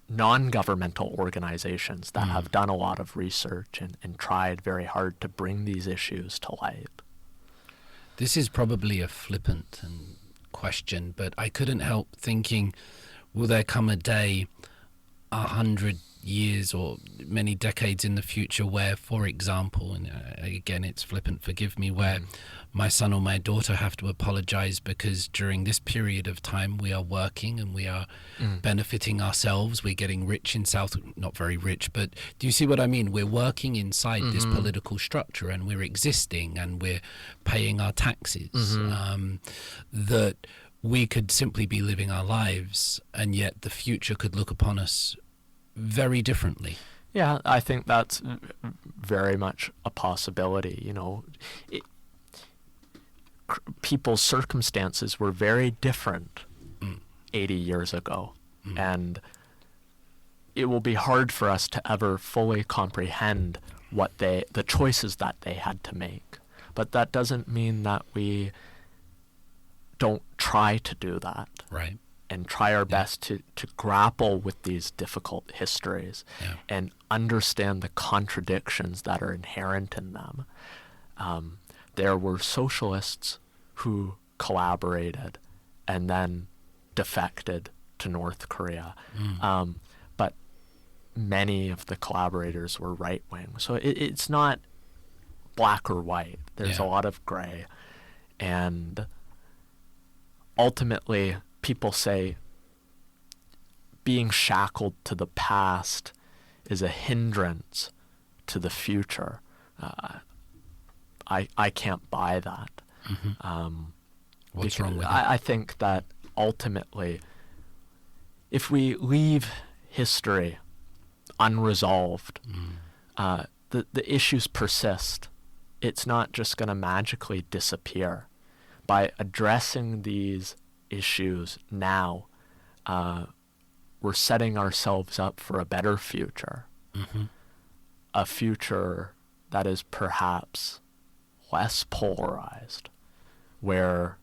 non-governmental organizations that have done a lot of research and tried very hard to bring these issues to light. This is probably a flippant question, but I couldn't help thinking, will there come a day 100 years or many decades in the future where, for example, and again it's flippant, forgive me, where my son or my daughter have to apologize because during this period of time we are working and we are benefiting ourselves, we're getting rich in South, not very rich, but do you see what I mean? We're working inside this political structure and we're existing and we're paying our taxes, that we could simply be living our lives and yet the future could look upon us very differently. Yeah, I think that's very much a possibility. You know, people's circumstances were very different 80 years ago, and it will be hard for us to ever fully comprehend the choices that they had to make. But that doesn't mean that we don't try to do that. Right. And try our best to grapple with these difficult histories and understand the contradictions that are inherent in them. There were socialists who collaborated and then defected to North Korea. But many of the collaborators were right-wing. So it's not black or white. There's a lot of gray. And ultimately, people say being shackled to the past is a hindrance to the future. I can't buy that. What's wrong with that? I think that ultimately, if we leave history unresolved, the issues persist. It's not just going to magically disappear. By addressing these issues now, we're setting ourselves up for a better future. A future that is perhaps less polarized, where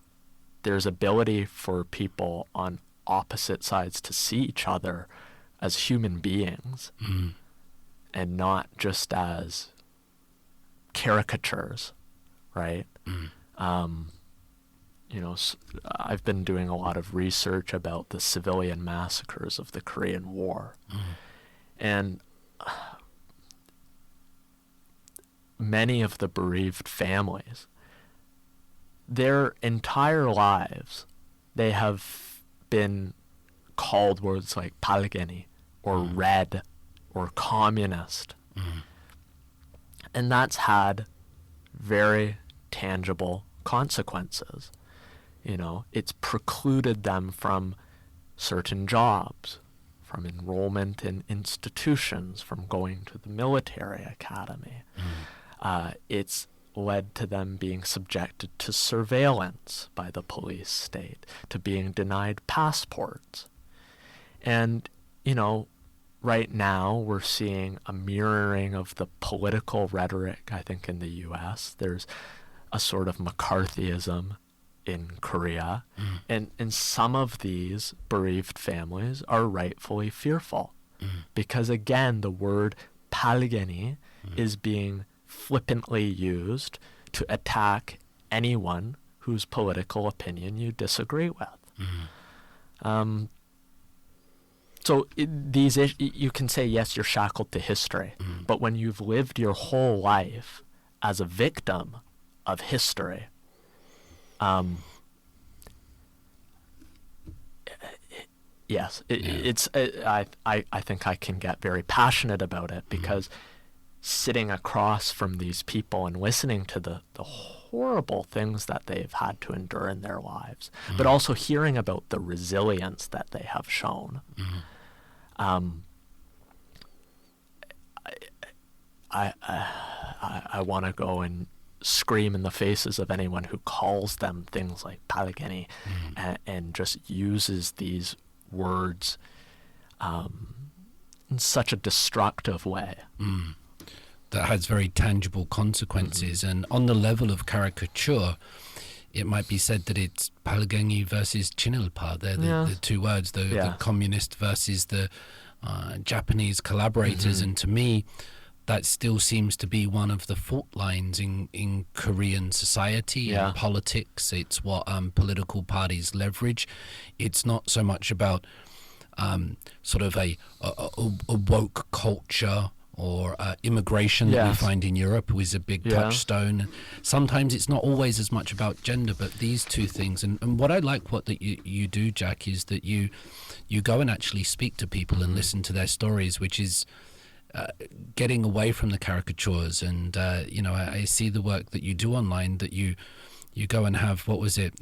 there's ability for people on opposite sides to see each other as human beings and not just as caricatures, right? You know, I've been doing a lot of research about the civilian massacres of the Korean War. And many of the bereaved families, their entire lives, they have been called words like palgeni or red or communist. And that's had very tangible consequences. You know, it's precluded them from certain jobs, from enrollment in institutions, from going to the military academy. It's led to them being subjected to surveillance by the police state, to being denied passports. And, you know, right now we're seeing a mirroring of the political rhetoric, I think, in the U.S. There's a sort of McCarthyism in Korea, and some of these bereaved families are rightfully fearful because, again, the word palgeni is being flippantly used to attack anyone whose political opinion you disagree with. So you can say, yes, you're shackled to history, but when you've lived your whole life as a victim of history, yes, I think I can get very passionate about it because sitting across from these people and listening to the horrible things that they've had to endure in their lives, but also hearing about the resilience that they have shown. I want to go and scream in the faces of anyone who calls them things like palgeni and just uses these words in such a destructive way. That has very tangible consequences. And on the level of caricature, it might be said that it's Palgengi versus Chinilpa. They're the two words, the communist versus the Japanese collaborators. And to me, that still seems to be one of the fault lines in Korean society and politics. It's what political parties leverage. It's not so much about sort of a woke culture or immigration that we find in Europe is a big touchstone. Sometimes it's not always as much about gender, but these two things. And what I like that you do, Jack, is that you go and actually speak to people and listen to their stories, which is getting away from the caricatures. And I see the work that you do online, that you go and have, what was it,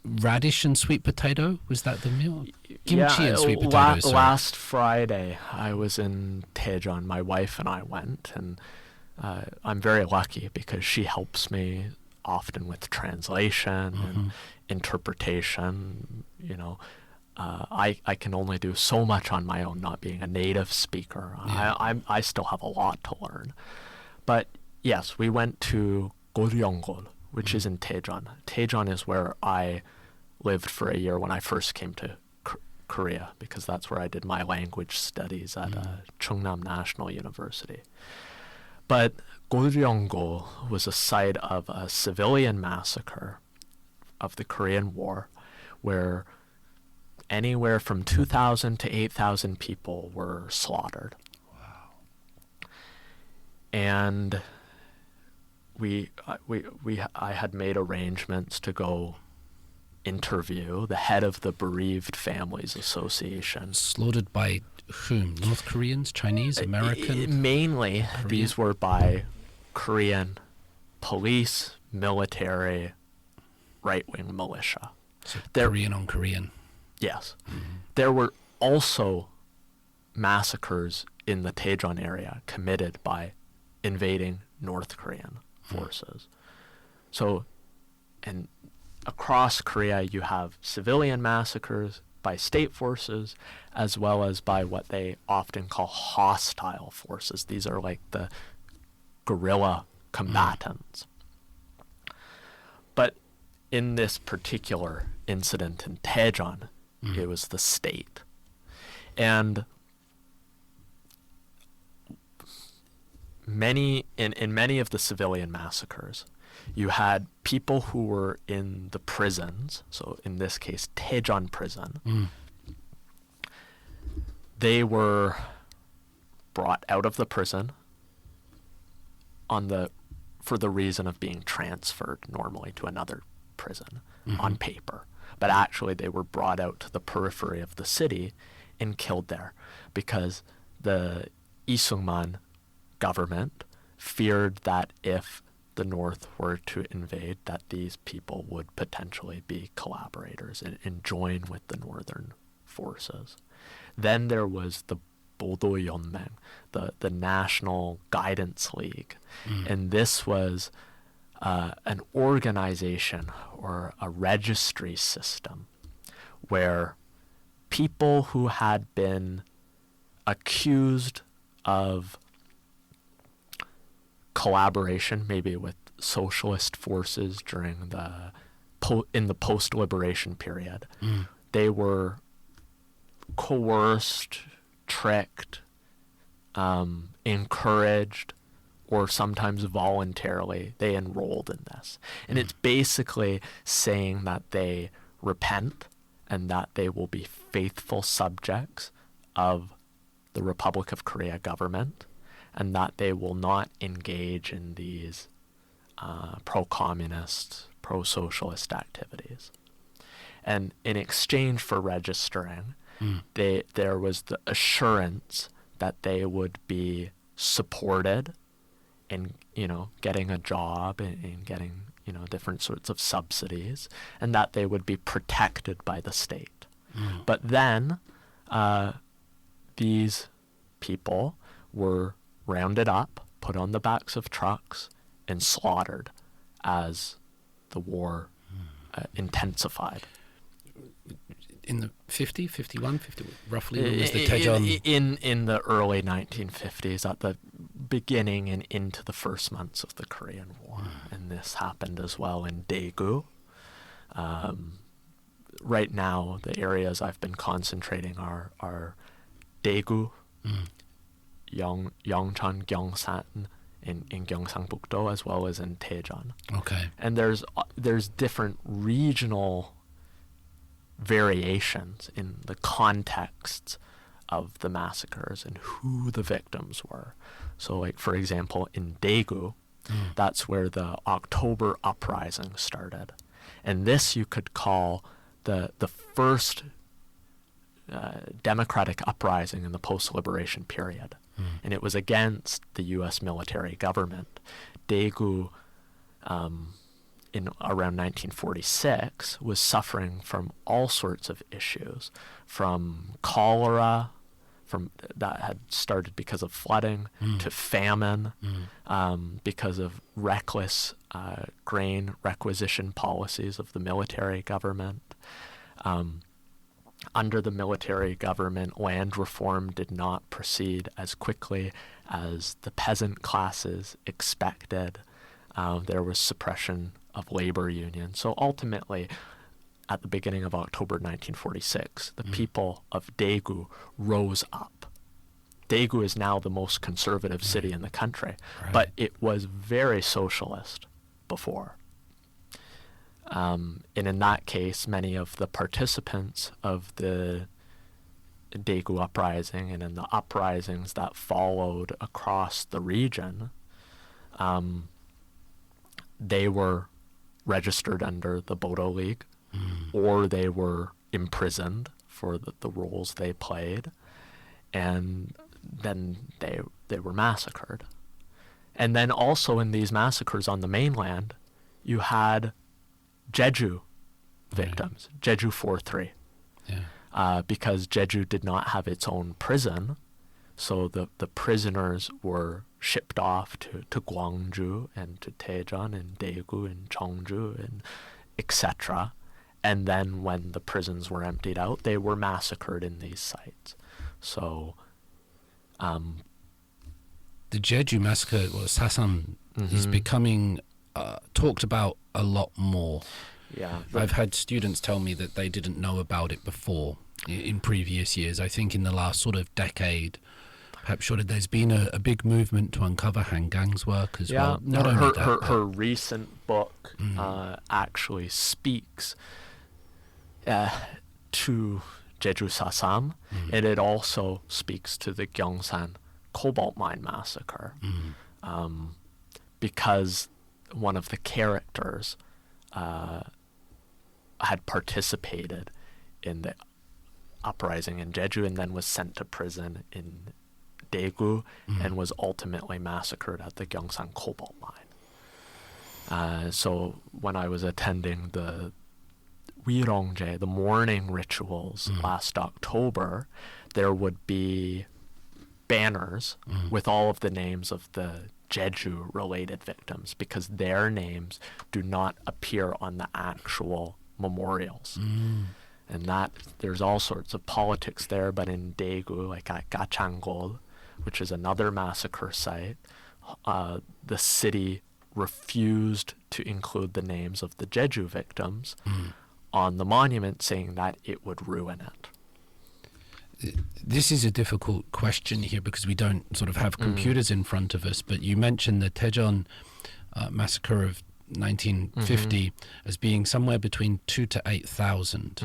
radish and sweet potato? Was that the meal? Kimchi and sweet potato. Last Friday, I was in Daejeon. My wife and I went, and I'm very lucky because she helps me often with translation and interpretation. I can only do so much on my own, not being a native speaker. I still have a lot to learn. But yes, we went to Goryongol, which is in Daejeon. Daejeon is where I lived for a year when I first came to Korea, because that's where I did my language studies at Chungnam National University. But Goryongol was a site of a civilian massacre of the Korean War, where anywhere from 2,000 to 8,000 people were slaughtered. Wow. And I had made arrangements to go interview the head of the Bereaved Families Association. Slaughtered by whom? North Koreans, Chinese, American? Mainly, Korean? These were by Korean police, military, right-wing militia. So Korean on Korean. Yes. There were also massacres in the Daejeon area committed by invading North Korean forces. So, and across Korea, you have civilian massacres by state forces, as well as by what they often call hostile forces. These are like the guerrilla combatants. But in this particular incident in Daejeon, it was the state. And in many of the civilian massacres, you had people who were in the prisons. So in this case, Daejeon prison. They were brought out of the prison for the reason of being transferred normally to another prison on paper. But actually they were brought out to the periphery of the city and killed there because the Lee Sung-man government feared that if the North were to invade, that these people would potentially be collaborators and join with the Northern forces. Then there was the Bodo Yeonmeng, the National Guidance League, and this was an organization or a registry system where people who had been accused of collaboration, maybe with socialist forces during in the post-liberation period, they were coerced, tricked, encouraged, or sometimes voluntarily, they enrolled in this. And it's basically saying that they repent and that they will be faithful subjects of the Republic of Korea government, and that they will not engage in these pro-communist, pro-socialist activities. And in exchange for registering, there was the assurance that they would be supported in, getting a job and getting, different sorts of subsidies, and that they would be protected by the state. But then these people were rounded up, put on the backs of trucks, and slaughtered as the war intensified. in the 50, 51, 50, roughly, when was the Daejeon? In the early 1950s, at the beginning and into the first months of the Korean War. And this happened as well in Daegu. Right now, the areas I've been concentrating are Daegu, Yeongcheon, Gyeongsan, in Gyeongsangbuk-do, as well as in Daejeon. Okay. And there's different regional variations in the contexts of the massacres and who the victims were. So, like, for example, in Daegu, that's where the October uprising started. And this you could call the first democratic uprising in the post-liberation period. And it was against the U.S. military government. Daegu, in around 1946, was suffering from all sorts of issues, from cholera, that had started because of flooding, to famine, because of reckless grain requisition policies of the military government. Under the military government, land reform did not proceed as quickly as the peasant classes expected. There was suppression of labor unions. So ultimately, at the beginning of October 1946, the people of Daegu rose up. Daegu is now the most conservative city in the country, but it was very socialist before. And in that case, many of the participants of the Daegu uprising and in the uprisings that followed across the region, they were registered under the Bodo League, or they were imprisoned for the roles they played, and then they were massacred. And then also in these massacres on the mainland, you had Jeju victims, Jeju 4-3, because Jeju did not have its own prison, so the prisoners were shipped off to Gwangju and to Daejeon and Daegu and Cheongju and etc. And then when the prisons were emptied out, they were massacred in these sites. So the Jeju massacre, or Sasam, is becoming talked about a lot more. Yeah, I've had students tell me that they didn't know about it before in previous years. I think in the last sort of decade, perhaps there's been a big movement to uncover Hanyang's work as well. Not only that, her recent book actually speaks to Jeju Sasam, and it also speaks to the Gyeongsan cobalt mine massacre, because one of the characters had participated in the uprising in Jeju and then was sent to prison in Daegu and was ultimately massacred at the Gyeongsan cobalt mine. So when I was attending the Wirongje, the mourning rituals last October, there would be banners with all of the names of the Jeju-related victims, because their names do not appear on the actual memorials. And that there's all sorts of politics there, but in Daegu, like at Gachanggol, which is another massacre site, the city refused to include the names of the Jeju victims on the monument, saying that it would ruin it. This is a difficult question here because we don't sort of have computers in front of us, but you mentioned the Daejeon massacre of 1950 as being somewhere between 2,000 to 8,000.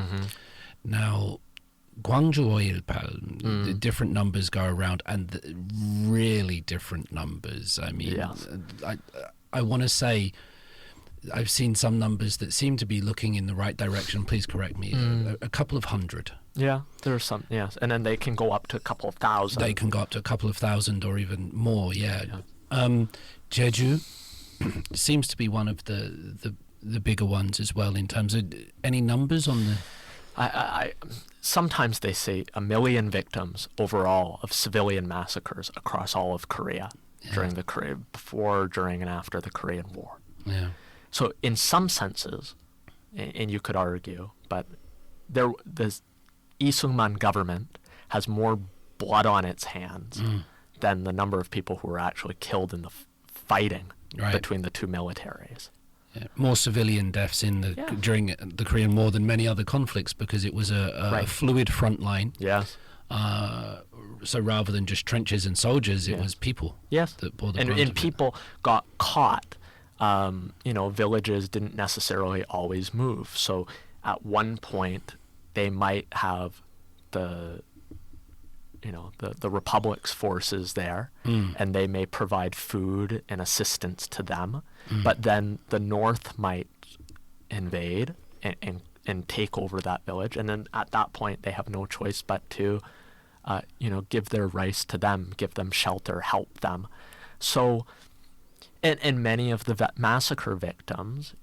Now, Gwangju or Ilpal, the different numbers go around, and really different numbers. I mean, I want to say I've seen some numbers that seem to be looking in the right direction. Please correct me. A couple of hundred. Yeah, there are some, yes. And then they can go up to a couple of thousand. They can go up to a couple of thousand or even more, Jeju seems to be one of the bigger ones as well in terms of any numbers on the... I sometimes they say 1 million victims overall of civilian massacres across all of Korea during the before, during, and after the Korean War. Yeah. So in some senses, and you could argue, but the Isungman government has more blood on its hands than the number of people who were actually killed in the fighting between the two militaries. Yeah. More civilian deaths during the Korean War than many other conflicts because it was a fluid front line. Yes. So rather than just trenches and soldiers, it was people. Yes. That bore the brunt of and it. people got caught. Villages didn't necessarily always move. So at one point, they might have the Republic's forces there, and they may provide food and assistance to them. But then the North might invade and take over that village. And then at that point, they have no choice but to, give their rice to them, give them shelter, help them. So, and many of the massacre victims,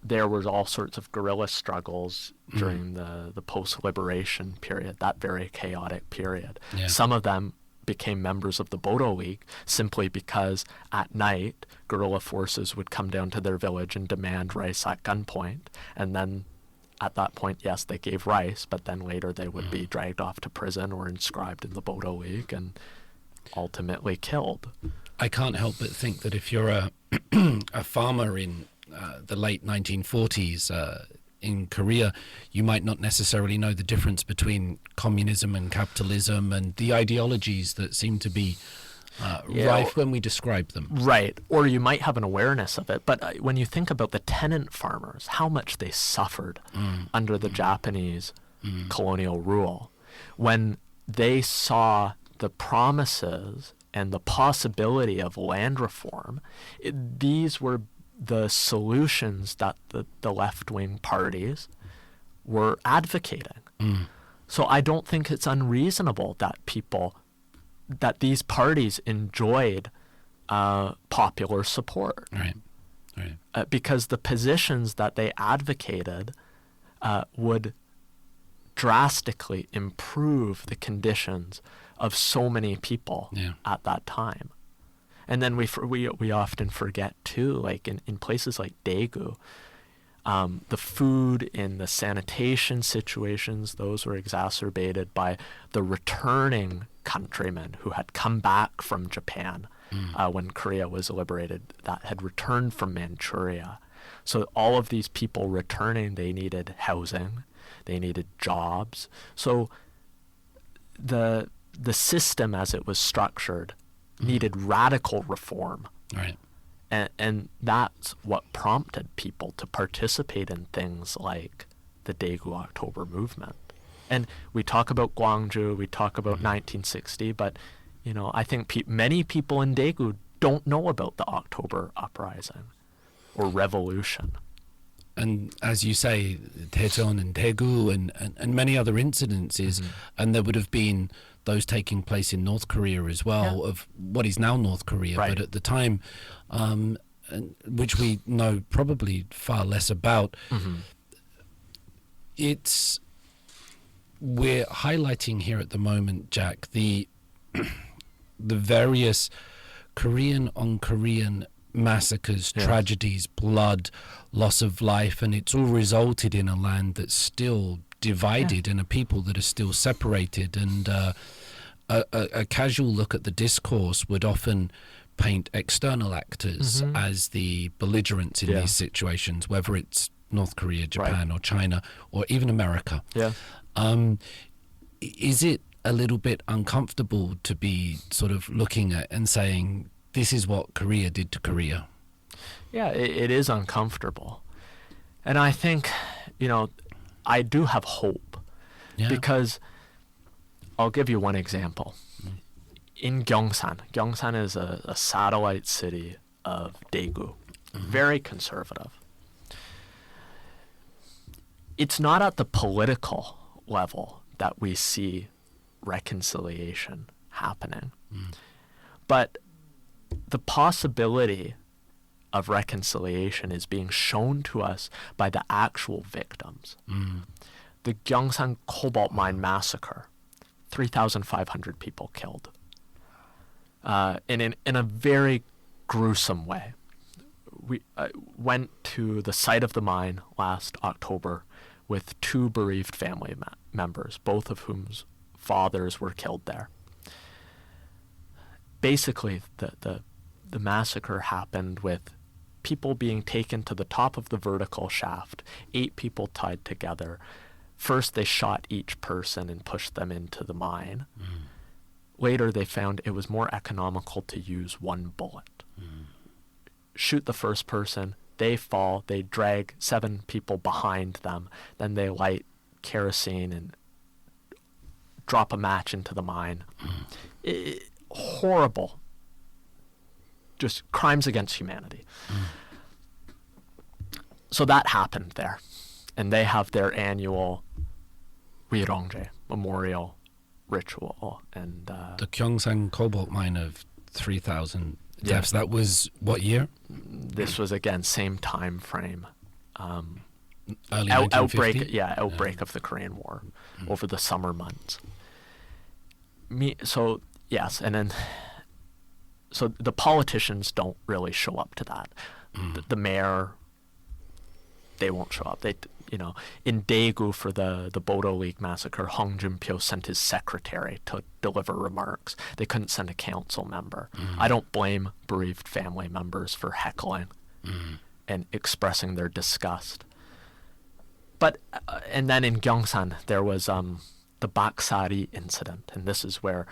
there was all sorts of guerrilla struggles during the post-liberation period, that very chaotic period. Yeah. Some of them became members of the Bodo League simply because at night guerrilla forces would come down to their village and demand rice at gunpoint. And then at that point, yes, they gave rice, but then later they would be dragged off to prison or inscribed in the Bodo League and ultimately killed. I can't help but think that if you're a farmer in the late 1940s in Korea, you might not necessarily know the difference between communism and capitalism and the ideologies that seem to be rife when we describe them. Right. Or you might have an awareness of it. But when you think about the tenant farmers, how much they suffered under the Japanese colonial rule, when they saw the promises and the possibility of land reform, these were the solutions that the left-wing parties were advocating. So I don't think it's unreasonable that these parties enjoyed popular support. Right. Because the positions that they advocated would drastically improve the conditions of so many people at that time. And then we often forget too, like in places like Daegu, the food and the sanitation situations, those were exacerbated by the returning countrymen who had come back from Japan when Korea was liberated, that had returned from Manchuria. So all of these people returning, they needed housing, they needed jobs. So the system as it was structured needed radical reform. Right. And that's what prompted people to participate in things like the Daegu October movement. And we talk about Gwangju, we talk about 1960, but I think many people in Daegu don't know about the October uprising or revolution. And as you say, Daejeon and Daegu and many other incidences, and there would have been those taking place in North Korea as well, of what is now North Korea, but at the time, which we know probably far less about, we're highlighting here at the moment, Jack, the various Korean on Korean massacres, tragedies, blood, loss of life, and it's all resulted in a land that's still divided and a people that are still separated. And a casual look at the discourse would often paint external actors as the belligerents in these situations, whether it's North Korea, Japan, or China, or even America. Is it a little bit uncomfortable to be sort of looking at and saying, this is what Korea did to Korea? Yeah, it is uncomfortable. And I think, I do have hope. Because I'll give you one example. In Gyeongsan is a satellite city of Daegu, very conservative. It's not at the political level that we see reconciliation happening. But the possibility of reconciliation is being shown to us by the actual victims. The Gyeongsan Cobalt Mine Massacre, 3,500 people killed. In a very gruesome way. We went to the site of the mine last October with 2 bereaved family members, both of whose fathers were killed there. Basically, the massacre happened with people being taken to the top of the vertical shaft, 8 people tied together. First, they shot each person and pushed them into the mine. Later, they found it was more economical to use 1 bullet. Shoot the first person, they fall, they drag 7 people behind them, then they light kerosene and drop a match into the mine. Horrible. Just crimes against humanity. So that happened there. And they have their annual Wirongje memorial ritual. And the Gyeongsang cobalt mine of 3,000 deaths. That was what year? This was, again, same time frame. Early outbreak of the Korean War over the summer months. So the politicians don't really show up to that. The mayor, they won't show up. In Daegu for the Bodo League massacre, Hong Junpyo sent his secretary to deliver remarks. They couldn't send a council member. I don't blame bereaved family members for heckling and expressing their disgust. But and then in Gyeongsan there was the Baksari incident, and this is where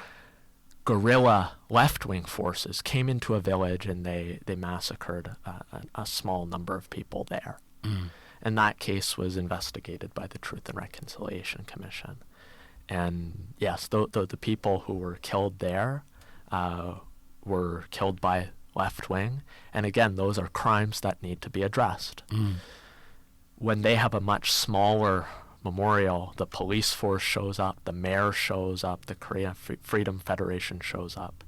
guerrilla left-wing forces came into a village and they massacred a small number of people there. And that case was investigated by the Truth and Reconciliation Commission. And yes, the people who were killed there were killed by left-wing. And again, those are crimes that need to be addressed. When they have a much smaller memorial, the police force shows up, the mayor shows up, the Korea Freedom Federation shows up.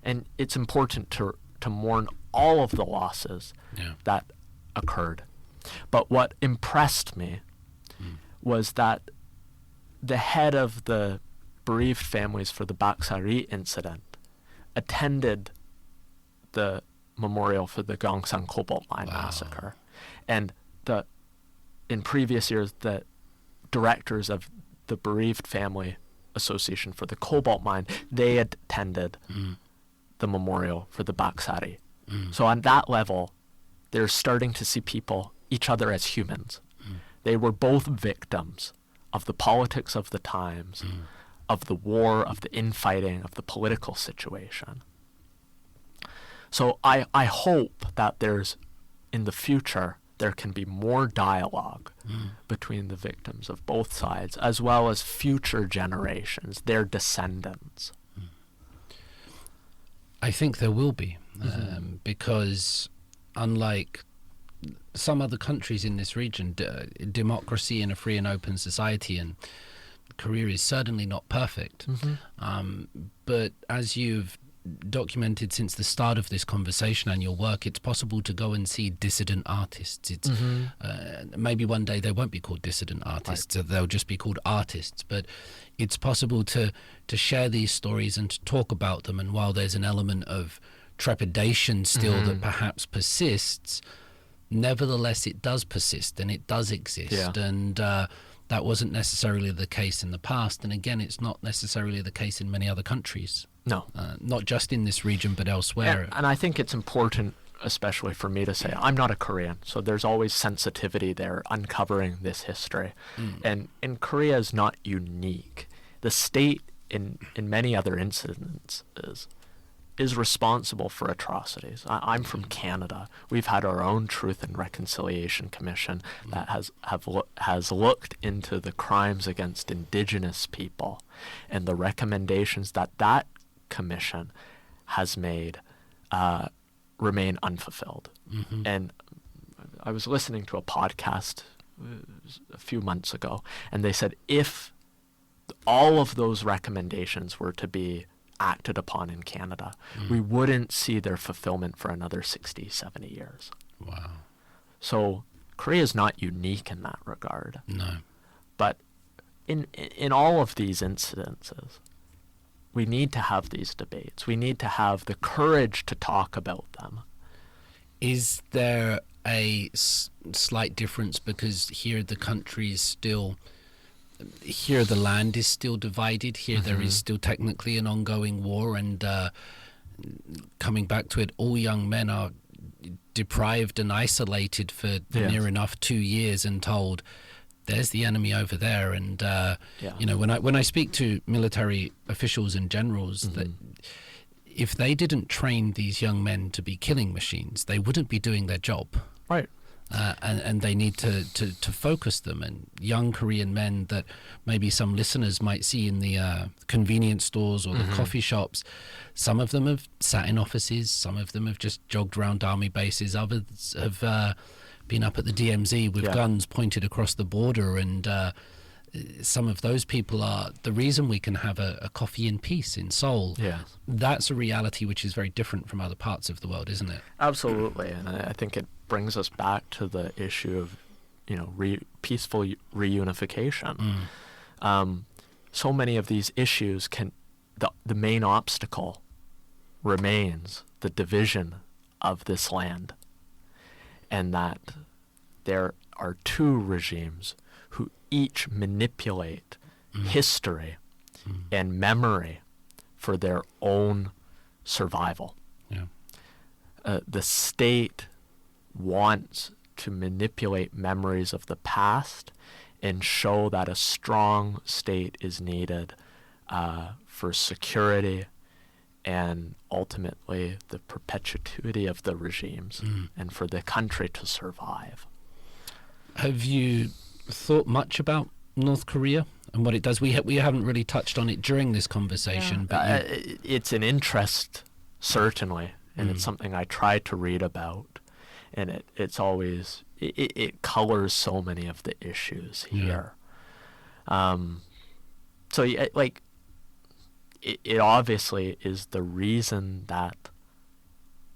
And it's important to mourn all of the losses that occurred. But what impressed me was that the head of the bereaved families for the Baksari incident attended the memorial for the Gyeongsang Cobalt Mine massacre. And in previous years, the directors of the Bereaved Family Association for the Cobalt Mine, they had attended the memorial for the Baksari. So on that level, they're starting to see each other as humans. They were both victims of the politics of the times, of the war, of the infighting, of the political situation. So I hope that in the future, there can be more dialogue between the victims of both sides, as well as future generations, their descendants. I think there will be, because unlike some other countries in this region, democracy in a free and open society, and Korea is certainly not perfect. But as you've documented since the start of this conversation and your work, it's possible to go and see dissident artists. It's maybe one day they won't be called dissident artists, they'll just be called artists, but it's possible to share these stories and to talk about them. And while there's an element of trepidation still that perhaps persists, nevertheless it does persist and it does exist. And that wasn't necessarily the case in the past, and again, it's not necessarily the case in many other countries. No. Not just in this region, but elsewhere. And I think it's important, especially for me to say, I'm not a Korean, so there's always sensitivity there uncovering this history. And Korea is not unique. The state, in many other instances, is responsible for atrocities. I'm from Canada. We've had our own Truth and Reconciliation Commission that has looked into the crimes against Indigenous people, and the recommendations that commission has made remain unfulfilled. And I was listening to a podcast a few months ago, and they said if all of those recommendations were to be acted upon in Canada, we wouldn't see their fulfillment for another 60, 70 years. Wow. So Korea is not unique in that regard. No. But in all of these incidences, we need to have these debates. We need to have the courage to talk about them. Is there a slight difference because here the country is still, here the land is still divided, here there is still technically an ongoing war, and coming back to it, all young men are deprived and isolated for near enough 2 years and told, there's the enemy over there. And you know, when I speak to military officials and generals, that if they didn't train these young men to be killing machines, they wouldn't be doing their job. Right. And they need to focus them. And young Korean men that maybe some listeners might see in the convenience stores or the coffee shops, some of them have sat in offices, some of them have just jogged around army bases, others have been up at the DMZ with guns pointed across the border, and some of those people are the reason we can have a coffee in peace in Seoul. That's a reality which is very different from other parts of the world, isn't it? Absolutely. And I think it brings us back to the issue of, you know, peaceful reunification. So many of these issues the main obstacle remains the division of this land, and that there are two regimes who each manipulate history and memory for their own survival. The state wants to manipulate memories of the past and show that a strong state is needed for security and ultimately the perpetuity of the regimes and for the country to survive. Have you thought much about North Korea and what it does? We haven't really touched on it during this conversation. But it's an interest, certainly, and it's something I try to read about. And it's always, it colors so many of the issues here. So, like, it obviously is the reason that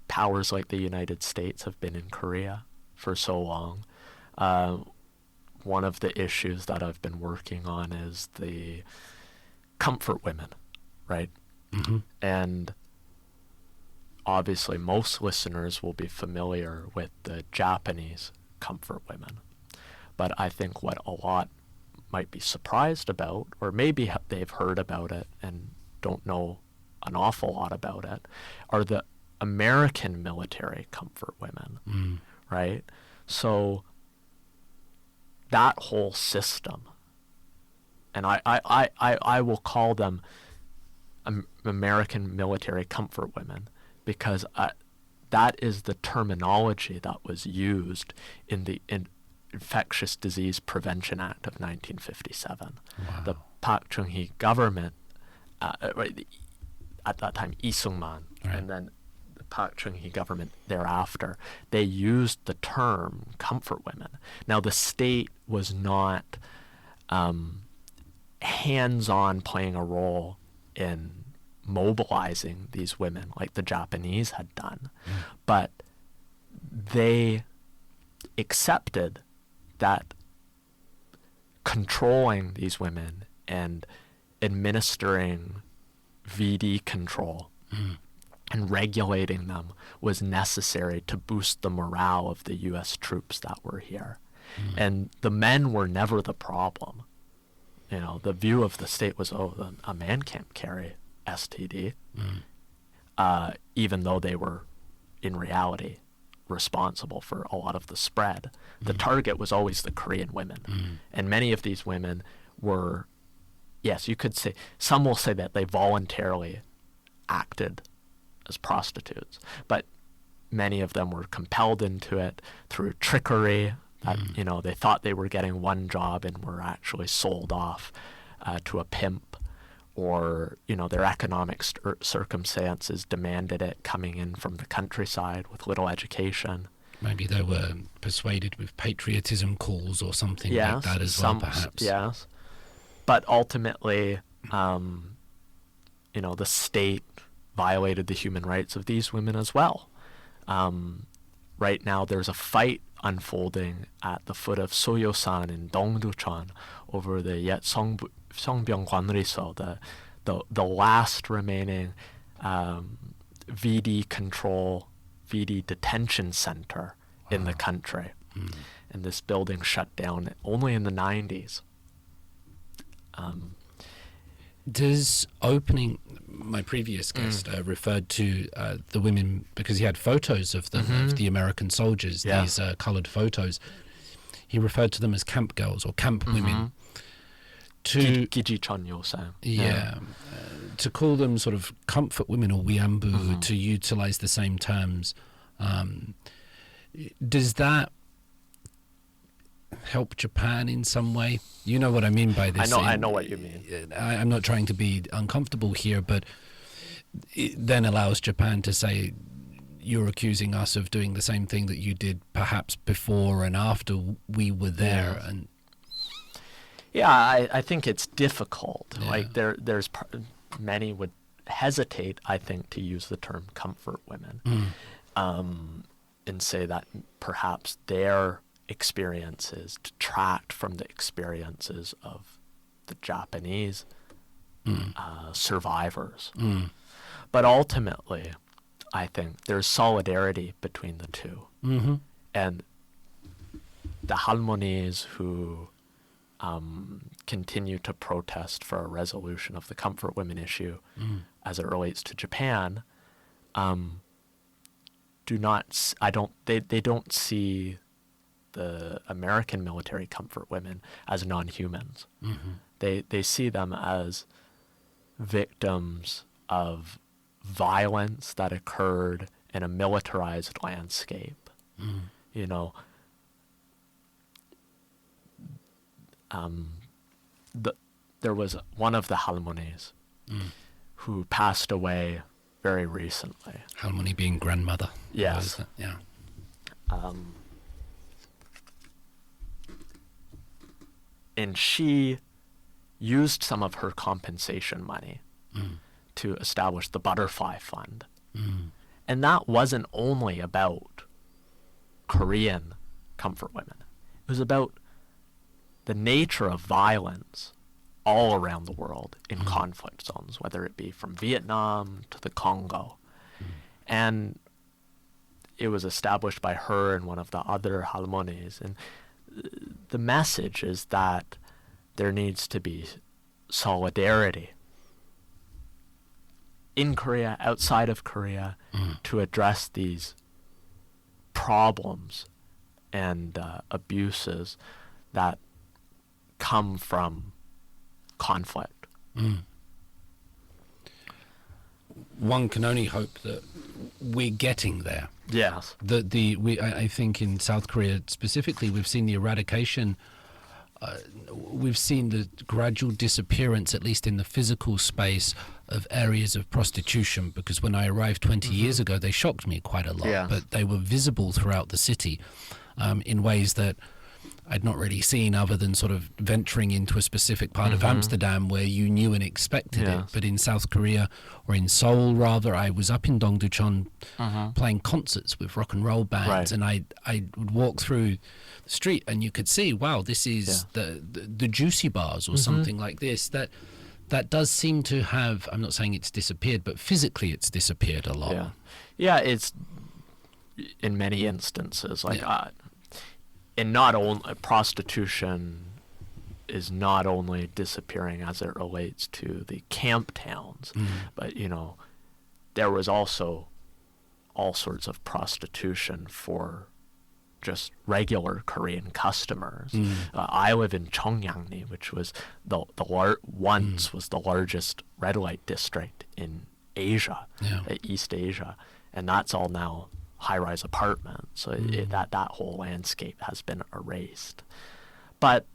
powers like the United States have been in Korea for so long. One of the issues that I've been working on is the comfort women, right? And obviously most listeners will be familiar with the Japanese comfort women. But I think what a lot might be surprised about, or maybe they've heard about it and don't know an awful lot about it, are the American military comfort women, right? So that whole system, and I will call them American military comfort women because that is the terminology that was used in the Infectious Disease Prevention Act of 1957. Wow. The Park Chung-hee government, at that time, Lee Sung-man, and then the Park Chung-hee government thereafter, they used the term comfort women. Now, the state was not hands-on playing a role in mobilizing these women like the Japanese had done, but they accepted that controlling these women and administering VD control and regulating them was necessary to boost the morale of the U.S. troops that were here. And the men were never the problem. You know, the view of the state was, oh, a man can't carry STD, even though they were, in reality, responsible for a lot of the spread. The target was always the Korean women. And many of these women were, yes, you could say, some will say that they voluntarily acted as prostitutes, but many of them were compelled into it through trickery, that, you know, they thought they were getting one job and were actually sold off to a pimp, or, you know, their economic circumstances demanded it, coming in from the countryside with little education. Maybe they were persuaded with patriotism calls or something like that as well, perhaps. Yes. But ultimately, you know, the state violated the human rights of these women as well. Right now, there's a fight unfolding at the foot of Soyosan in Dongducheon over the Yet Songbyong Gwanriso, the last remaining VD control, VD detention center in the country. And this building shut down only in the 90s. Does opening, my previous guest referred to the women because he had photos of them, of the American soldiers, these coloured photos. He referred to them as camp girls or camp women. To to call them sort of comfort women or wiambu, to utilize the same terms. Does that help Japan in some way? You know what I mean by this. I know what you mean. I'm not trying to be uncomfortable here, but it then allows Japan to say, you're accusing us of doing the same thing that you did perhaps before and after we were there. And I think it's difficult. Like there's many would hesitate, I think, to use the term comfort women, and say that perhaps their experiences detract from the experiences of the Japanese survivors. But ultimately, I think there's solidarity between the two. And the Halmonis who continue to protest for a resolution of the comfort women issue as it relates to Japan they don't see the American military comfort women as non-humans. They see them as victims of violence that occurred in a militarized landscape. You know, there was one of the Halmonis who passed away very recently. Halmoni being grandmother. Yes. Yeah. And she used some of her compensation money to establish the Butterfly Fund. And that wasn't only about Korean comfort women. It was about the nature of violence all around the world in conflict zones, whether it be from Vietnam to the Congo. And it was established by her and one of the other Halmonis. And the message is that there needs to be solidarity in Korea, outside of Korea, to address these problems and abuses that come from conflict. One can only hope that we're getting there. Yes. I think in South Korea specifically, we've seen the eradication. We've seen the gradual disappearance, at least in the physical space, of areas of prostitution. Because when I arrived 20 years ago, they shocked me quite a lot. But they were visible throughout the city in ways that I'd not really seen, other than sort of venturing into a specific part of Amsterdam where you knew and expected it. But in South Korea, or in Seoul rather, I was up in Dongducheon playing concerts with rock and roll bands, and I would walk through the street and you could see, wow, this is the Juicy Bars or something like this. That does seem to have, I'm not saying it's disappeared, but physically it's disappeared a lot. Yeah, it's in many instances like and not only prostitution is not only disappearing as it relates to the camp towns, but there was also all sorts of prostitution for just regular Korean customers. I live in Cheongyangni, which was once was the largest red light district in Asia, East Asia, and that's all now high-rise apartments. So that whole landscape has been erased. But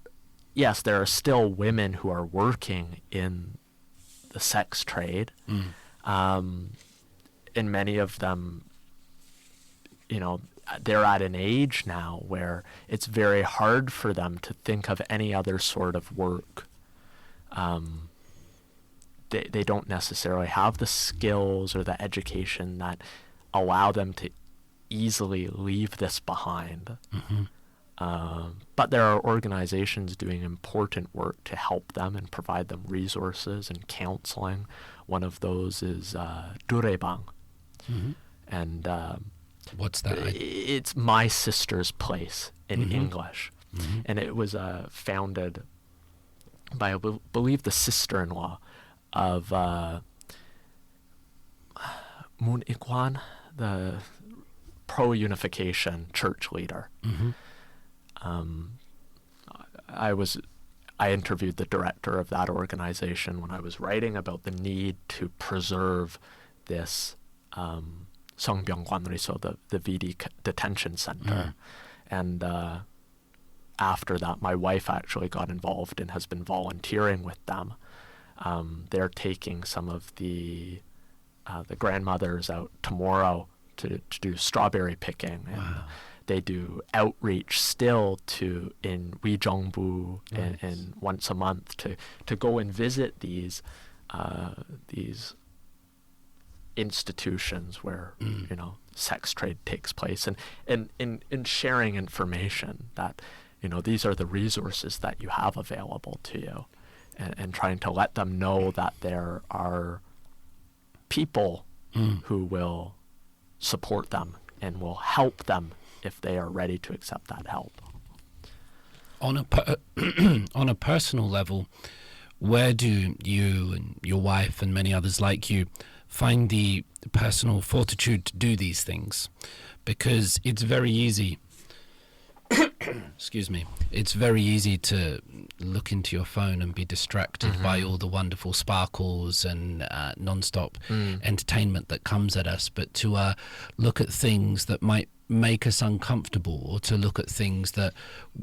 yes, there are still women who are working in the sex trade, and many of them, they're at an age now where it's very hard for them to think of any other sort of work. They don't necessarily have the skills or the education that allow them to easily leave this behind. But there are organizations doing important work to help them and provide them resources and counseling. One of those is Durebang. And What's that? It's My Sister's Place in English. Mm-hmm. And it was founded by, I believe, the sister-in-law of Moon Ik-wan, the pro-unification church leader. Mm-hmm. I interviewed the director of that organization when I was writing about the need to preserve this Songbyeong-gwanri, so the VD detention center. And after that, my wife actually got involved and has been volunteering with them. They're taking some of the grandmothers out tomorrow to do strawberry picking. And Wow. they do outreach still in Uijeongbu and once a month to go and visit these institutions where sex trade takes place, and in sharing information that these are the resources that you have available to you, and trying to let them know that there are people who will support them and will help them if they are ready to accept that help. On a personal level, where do you and your wife and many others like you find the personal fortitude to do these things? Because it's very easy excuse me, it's very easy to look into your phone and be distracted by all the wonderful sparkles and non-stop entertainment that comes at us, but to look at things that might make us uncomfortable, or to look at things that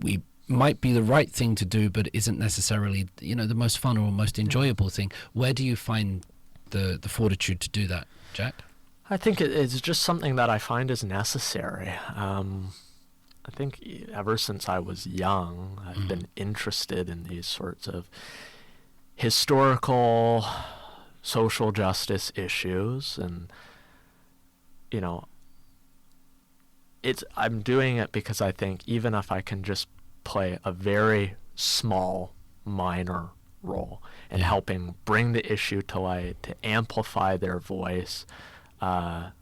we might be the right thing to do but isn't necessarily the most fun or most enjoyable thing. Where do you find the fortitude to do that, Jack? I think it's just something that I find is necessary. I think ever since I was young, I've been interested in these sorts of historical, social justice issues, and I'm doing it because I think even if I can just play a very small, minor role in helping bring the issue to light, to amplify their voice, I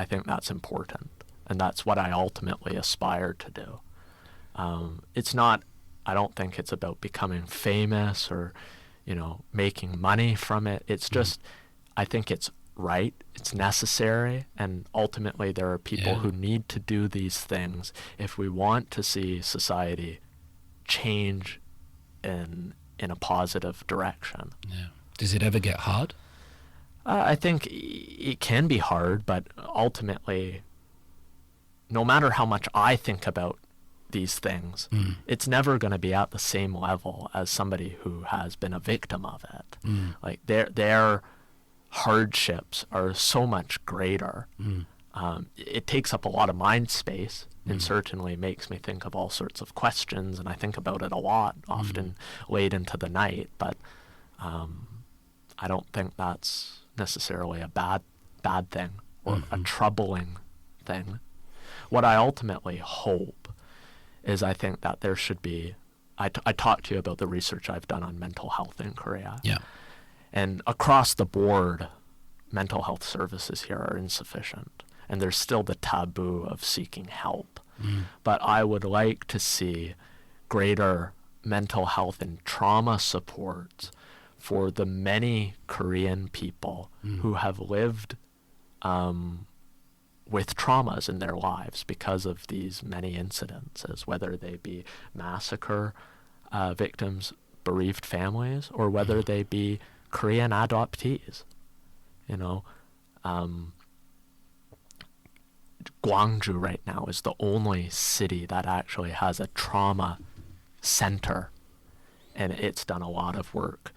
think that's important. And that's what I ultimately aspire to do. It's not, I don't think it's about becoming famous or, making money from it. It's just, I think it's right, it's necessary, and ultimately there are people who need to do these things if we want to see society change in a positive direction. Yeah. Does it ever get hard? I think it can be hard, but ultimately, no matter how much I think about these things, it's never going to be at the same level as somebody who has been a victim of it. Like their hardships are so much greater. It takes up a lot of mind space, and certainly makes me think of all sorts of questions, and I think about it a lot, often late into the night, but I don't think that's necessarily a bad thing or a troubling thing. What I ultimately hope is, I think that there should be, I talked to you about the research I've done on mental health in Korea. Yeah. And across the board, mental health services here are insufficient. And there's still the taboo of seeking help. But I would like to see greater mental health and trauma support for the many Korean people who have lived with traumas in their lives because of these many incidences, whether they be massacre victims, bereaved families, or whether they be Korean adoptees. Gwangju right now is the only city that actually has a trauma center, and it's done a lot of work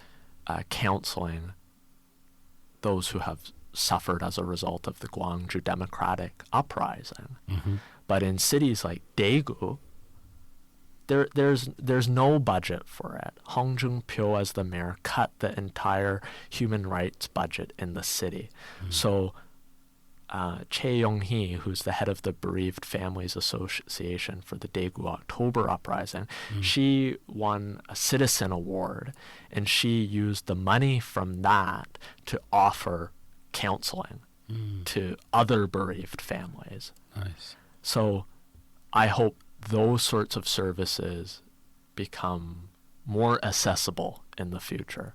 counseling those who have suffered as a result of the Gwangju Democratic Uprising. But in cities like Daegu, there's no budget for it. Hong Jung-pyo, as the mayor, cut the entire human rights budget in the city. So Chae Yong-hee, who's the head of the Bereaved Families Association for the Daegu October Uprising, she won a citizen award, and she used the money from that to offer counseling to other bereaved families. Nice. So I hope those sorts of services become more accessible in the future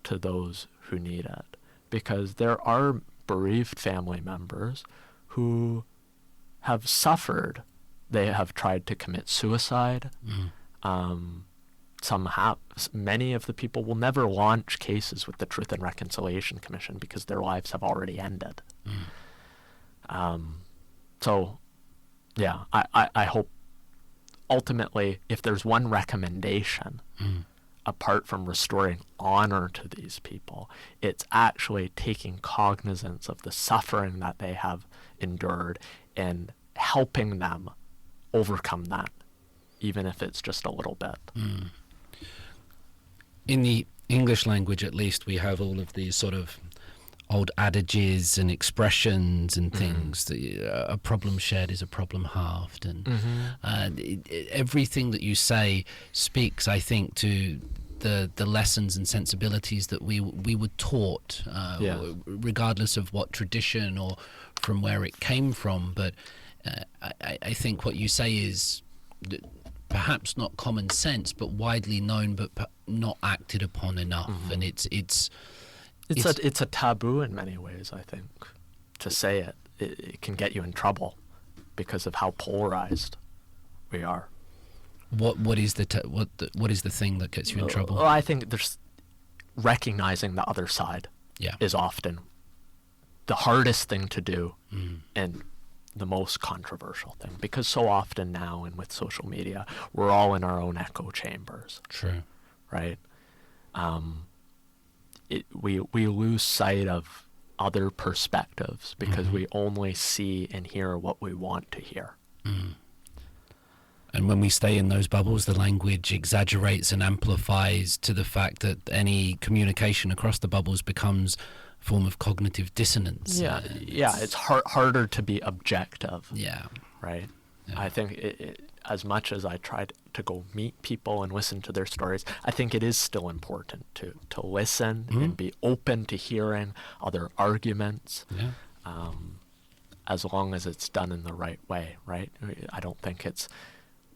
to those who need it, because there are bereaved family members who have suffered. They have tried to commit suicide. Many of the people will never launch cases with the Truth and Reconciliation Commission because their lives have already ended. So, yeah, I hope ultimately, if there's one recommendation, apart from restoring honor to these people, it's actually taking cognizance of the suffering that they have endured and helping them overcome that, even if it's just a little bit. In the English language, at least, we have all of these sort of old adages and expressions and things. A problem shared is a problem halved, and everything that you say speaks, I think, to the lessons and sensibilities that we were taught, regardless of what tradition or from where it came from. But I think what you say is perhaps not common sense, but widely known, but not acted upon enough. And it's a taboo in many ways, I think. To say it, it can get you in trouble because of how polarized we are. What is the thing that gets you in trouble? Well, I think there's recognizing the other side is often the hardest thing to do and the most controversial thing, because so often now, and with social media, we're all in our own echo chambers. True. Right? We lose sight of other perspectives because we only see and hear what we want to hear. And when we stay in those bubbles, the language exaggerates and amplifies to the fact that any communication across the bubbles becomes a form of cognitive dissonance. It's harder to be objective. Yeah. Right? Yeah. I think as much as I tried to go meet people and listen to their stories, I think it is still important to listen and be open to hearing other arguments, as long as it's done in the right way, right? I don't think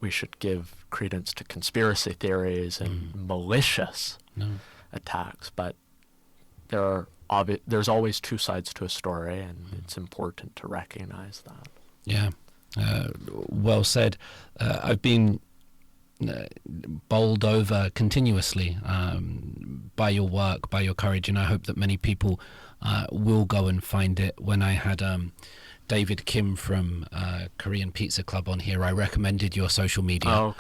we should give credence to conspiracy theories and malicious attacks, but there's always two sides to a story, and it's important to recognize that. Yeah. Well said. I've been bowled over continuously by your work, by your courage, and I hope that many people will go and find it. When I had David Kim from Korean Pizza Club on here, I recommended your social media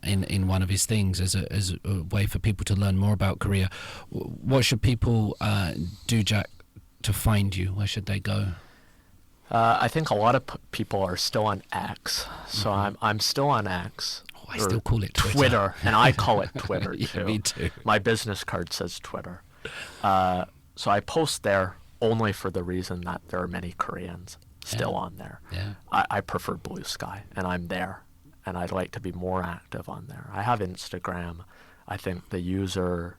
in one of his things as a way for people to learn more about Korea. What should people do, Jack, to find you? Where should they go? I think a lot of people are still on X, so I'm still on X. Oh, I still call it Twitter, and I call it Twitter Yeah, too. me too. My business card says Twitter. So I post there only for the reason that there are many Koreans still on there. Yeah. I prefer Blue Sky, and I'm there, and I'd like to be more active on there. I have Instagram. I think the user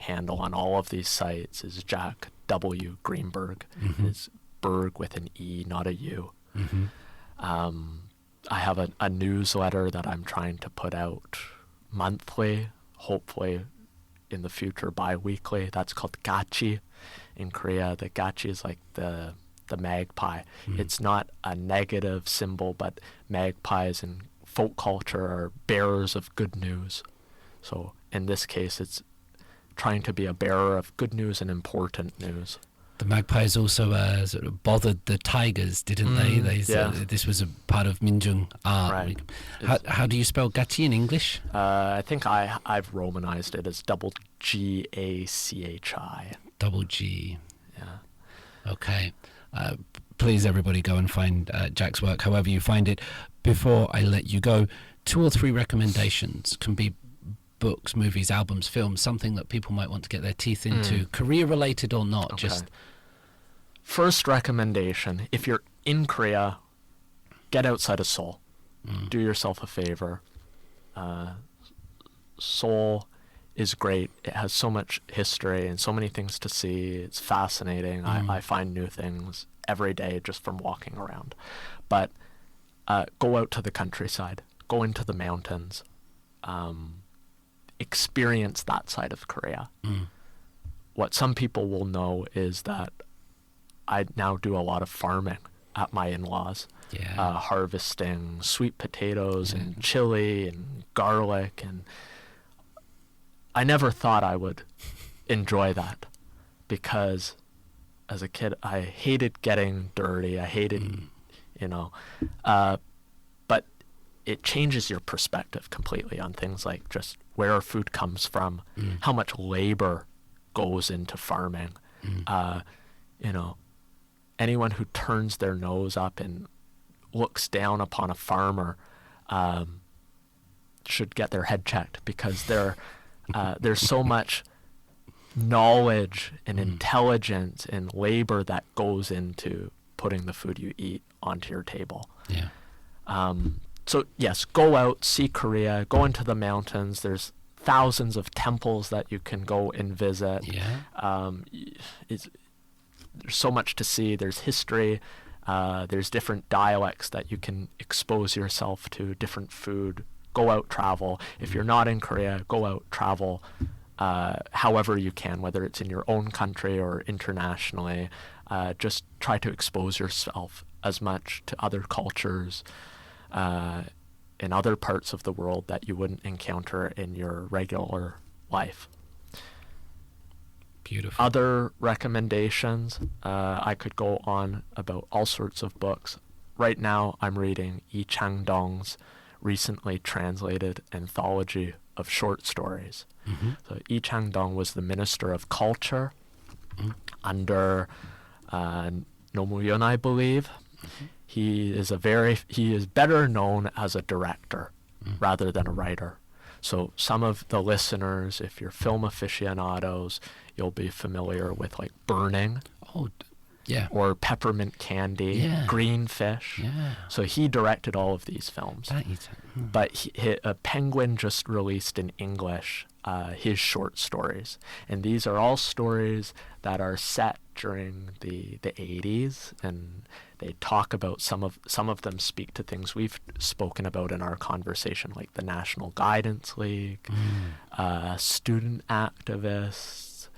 handle on all of these sites is Jack W. Greenberg. It's Berg with an E, not a U. I have a newsletter that I'm trying to put out monthly, hopefully in the future bi-weekly. That's called Gachi in Korea. The Gachi is like the magpie. It's not a negative symbol, but magpies in folk culture are bearers of good news. So in this case, it's trying to be a bearer of good news and important news. The magpies also sort of bothered the tigers, didn't they? This was a part of Minjung art. Right. How do you spell gachi in English? I think I've romanized it as double G-A-C-H-I. Double G. Yeah. Okay. Please, everybody, go and find Jack's work, however you find it. Before I let you go, 2 or 3 recommendations. Can be books, movies, albums, films, something that people might want to get their teeth into, career-related or not. Okay. Just first recommendation, if you're in Korea, get outside of Seoul. Do yourself a favor. Seoul is great. It has so much history and so many things to see. It's fascinating. I find new things every day just from walking around. But go out to the countryside, go into the mountains, experience that side of Korea. What some people will know is that I now do a lot of farming at my in-laws, harvesting sweet potatoes and chili and garlic, and I never thought I would enjoy that, because as a kid I hated getting dirty. I hated, but it changes your perspective completely on things like just where our food comes from, how much labor goes into farming. Anyone who turns their nose up and looks down upon a farmer should get their head checked, because there's so much knowledge and intelligence and labor that goes into putting the food you eat onto your table. So yes, go out, see Korea, go into the mountains. There's thousands of temples that you can go and visit. There's so much to see. There's history. There's different dialects that you can expose yourself to, different food. Go out, travel. If you're not in Korea, go out, travel however you can, whether it's in your own country or internationally. Just try to expose yourself as much to other cultures in other parts of the world that you wouldn't encounter in your regular life. Beautiful. Other recommendations, I could go on about all sorts of books. Right now, I'm reading Yi Chang-dong's recently translated anthology of short stories. So Yi Chang-dong was the Minister of Culture under Nomuyon, I believe. He is better known as a director rather than a writer. So some of the listeners, if you're film aficionados, you'll be familiar with like Burning. Or Peppermint Candy, Green Fish. So he directed all of these films. But Penguin just released in English his short stories. And these are all stories that are set during the 80s, and they talk about some of them speak to things we've spoken about in our conversation, like the National Guidance League, student activists,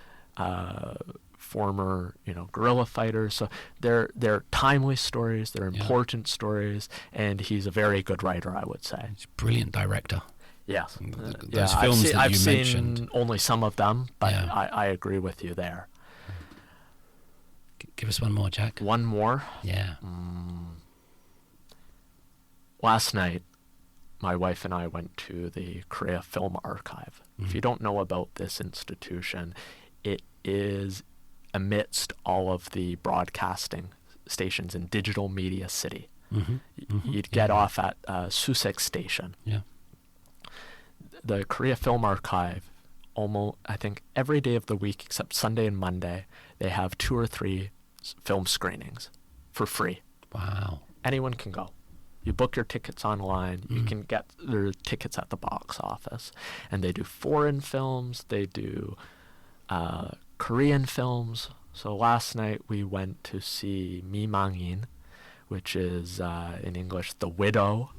former guerrilla fighters. So they're timely stories, they're important stories, and he's a very good writer, I would say. He's a brilliant director. Yes. Those films that I've you seen mentioned. only some of them, but I agree with you there. Give us one more, Jack. One more? Last night, my wife and I went to the Korea Film Archive. If you don't know about this institution, it is amidst all of the broadcasting stations in Digital Media City. You'd get off at Susek Station. The Korea Film Archive, I think every day of the week except Sunday and Monday, they have 2 or 3 film screenings for free. Wow. Anyone can go. You book your tickets online. You can get their tickets at the box office. And they do foreign films. They do Korean films. So last night we went to see 미망인, which is in English The Widow.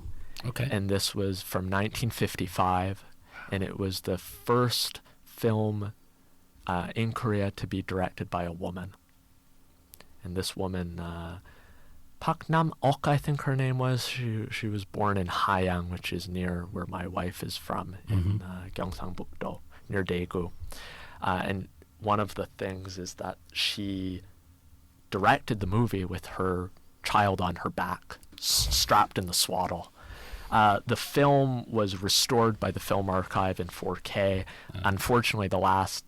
Okay. And this was from 1955, and it was the first film in Korea to be directed by a woman. And this woman, Park Nam-ok, I think her name was. She was born in Hanyang, which is near where my wife is from, in Gyeongsang-buk-do, near Daegu. And one of the things is that she directed the movie with her child on her back, strapped in the swaddle. The film was restored by the Film Archive in 4K. Unfortunately, the last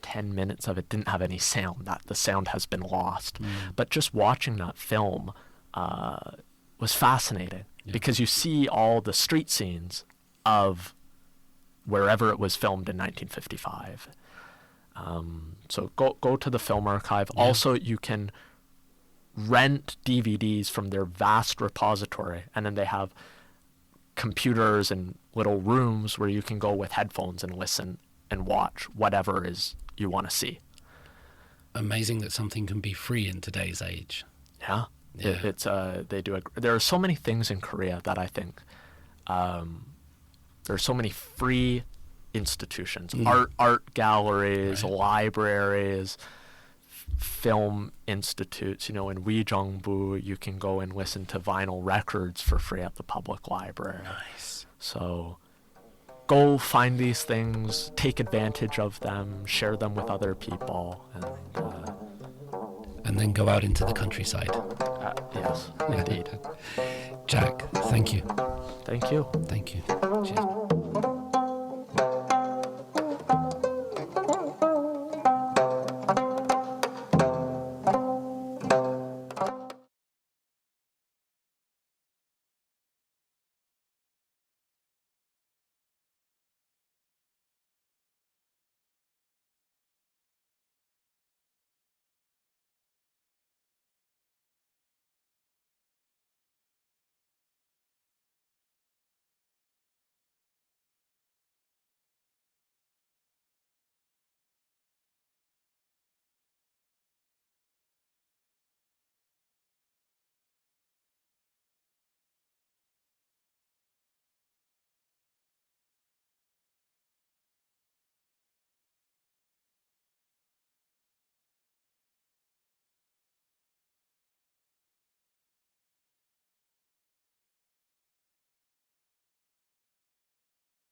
10 minutes of it didn't have any sound. The sound has been lost. But just watching that film was fascinating because you see all the street scenes of wherever it was filmed in 1955. So go to the Film Archive. Also, you can rent DVDs from their vast repository, and then they have computers and little rooms where you can go with headphones and listen and watch whatever is you want to see. Amazing that something can be free in today's age. Yeah. Yeah. It's they do. There are so many things in Korea that I think there are so many free institutions, art galleries, Right. libraries, film institutes. In Uijeongbu, you can go and listen to vinyl records for free at the public library. Nice. So go find these things, take advantage of them, share them with other people, And then go out into the countryside. yes, indeed. Jack, thank you. Thank you. Thank you. Cheers.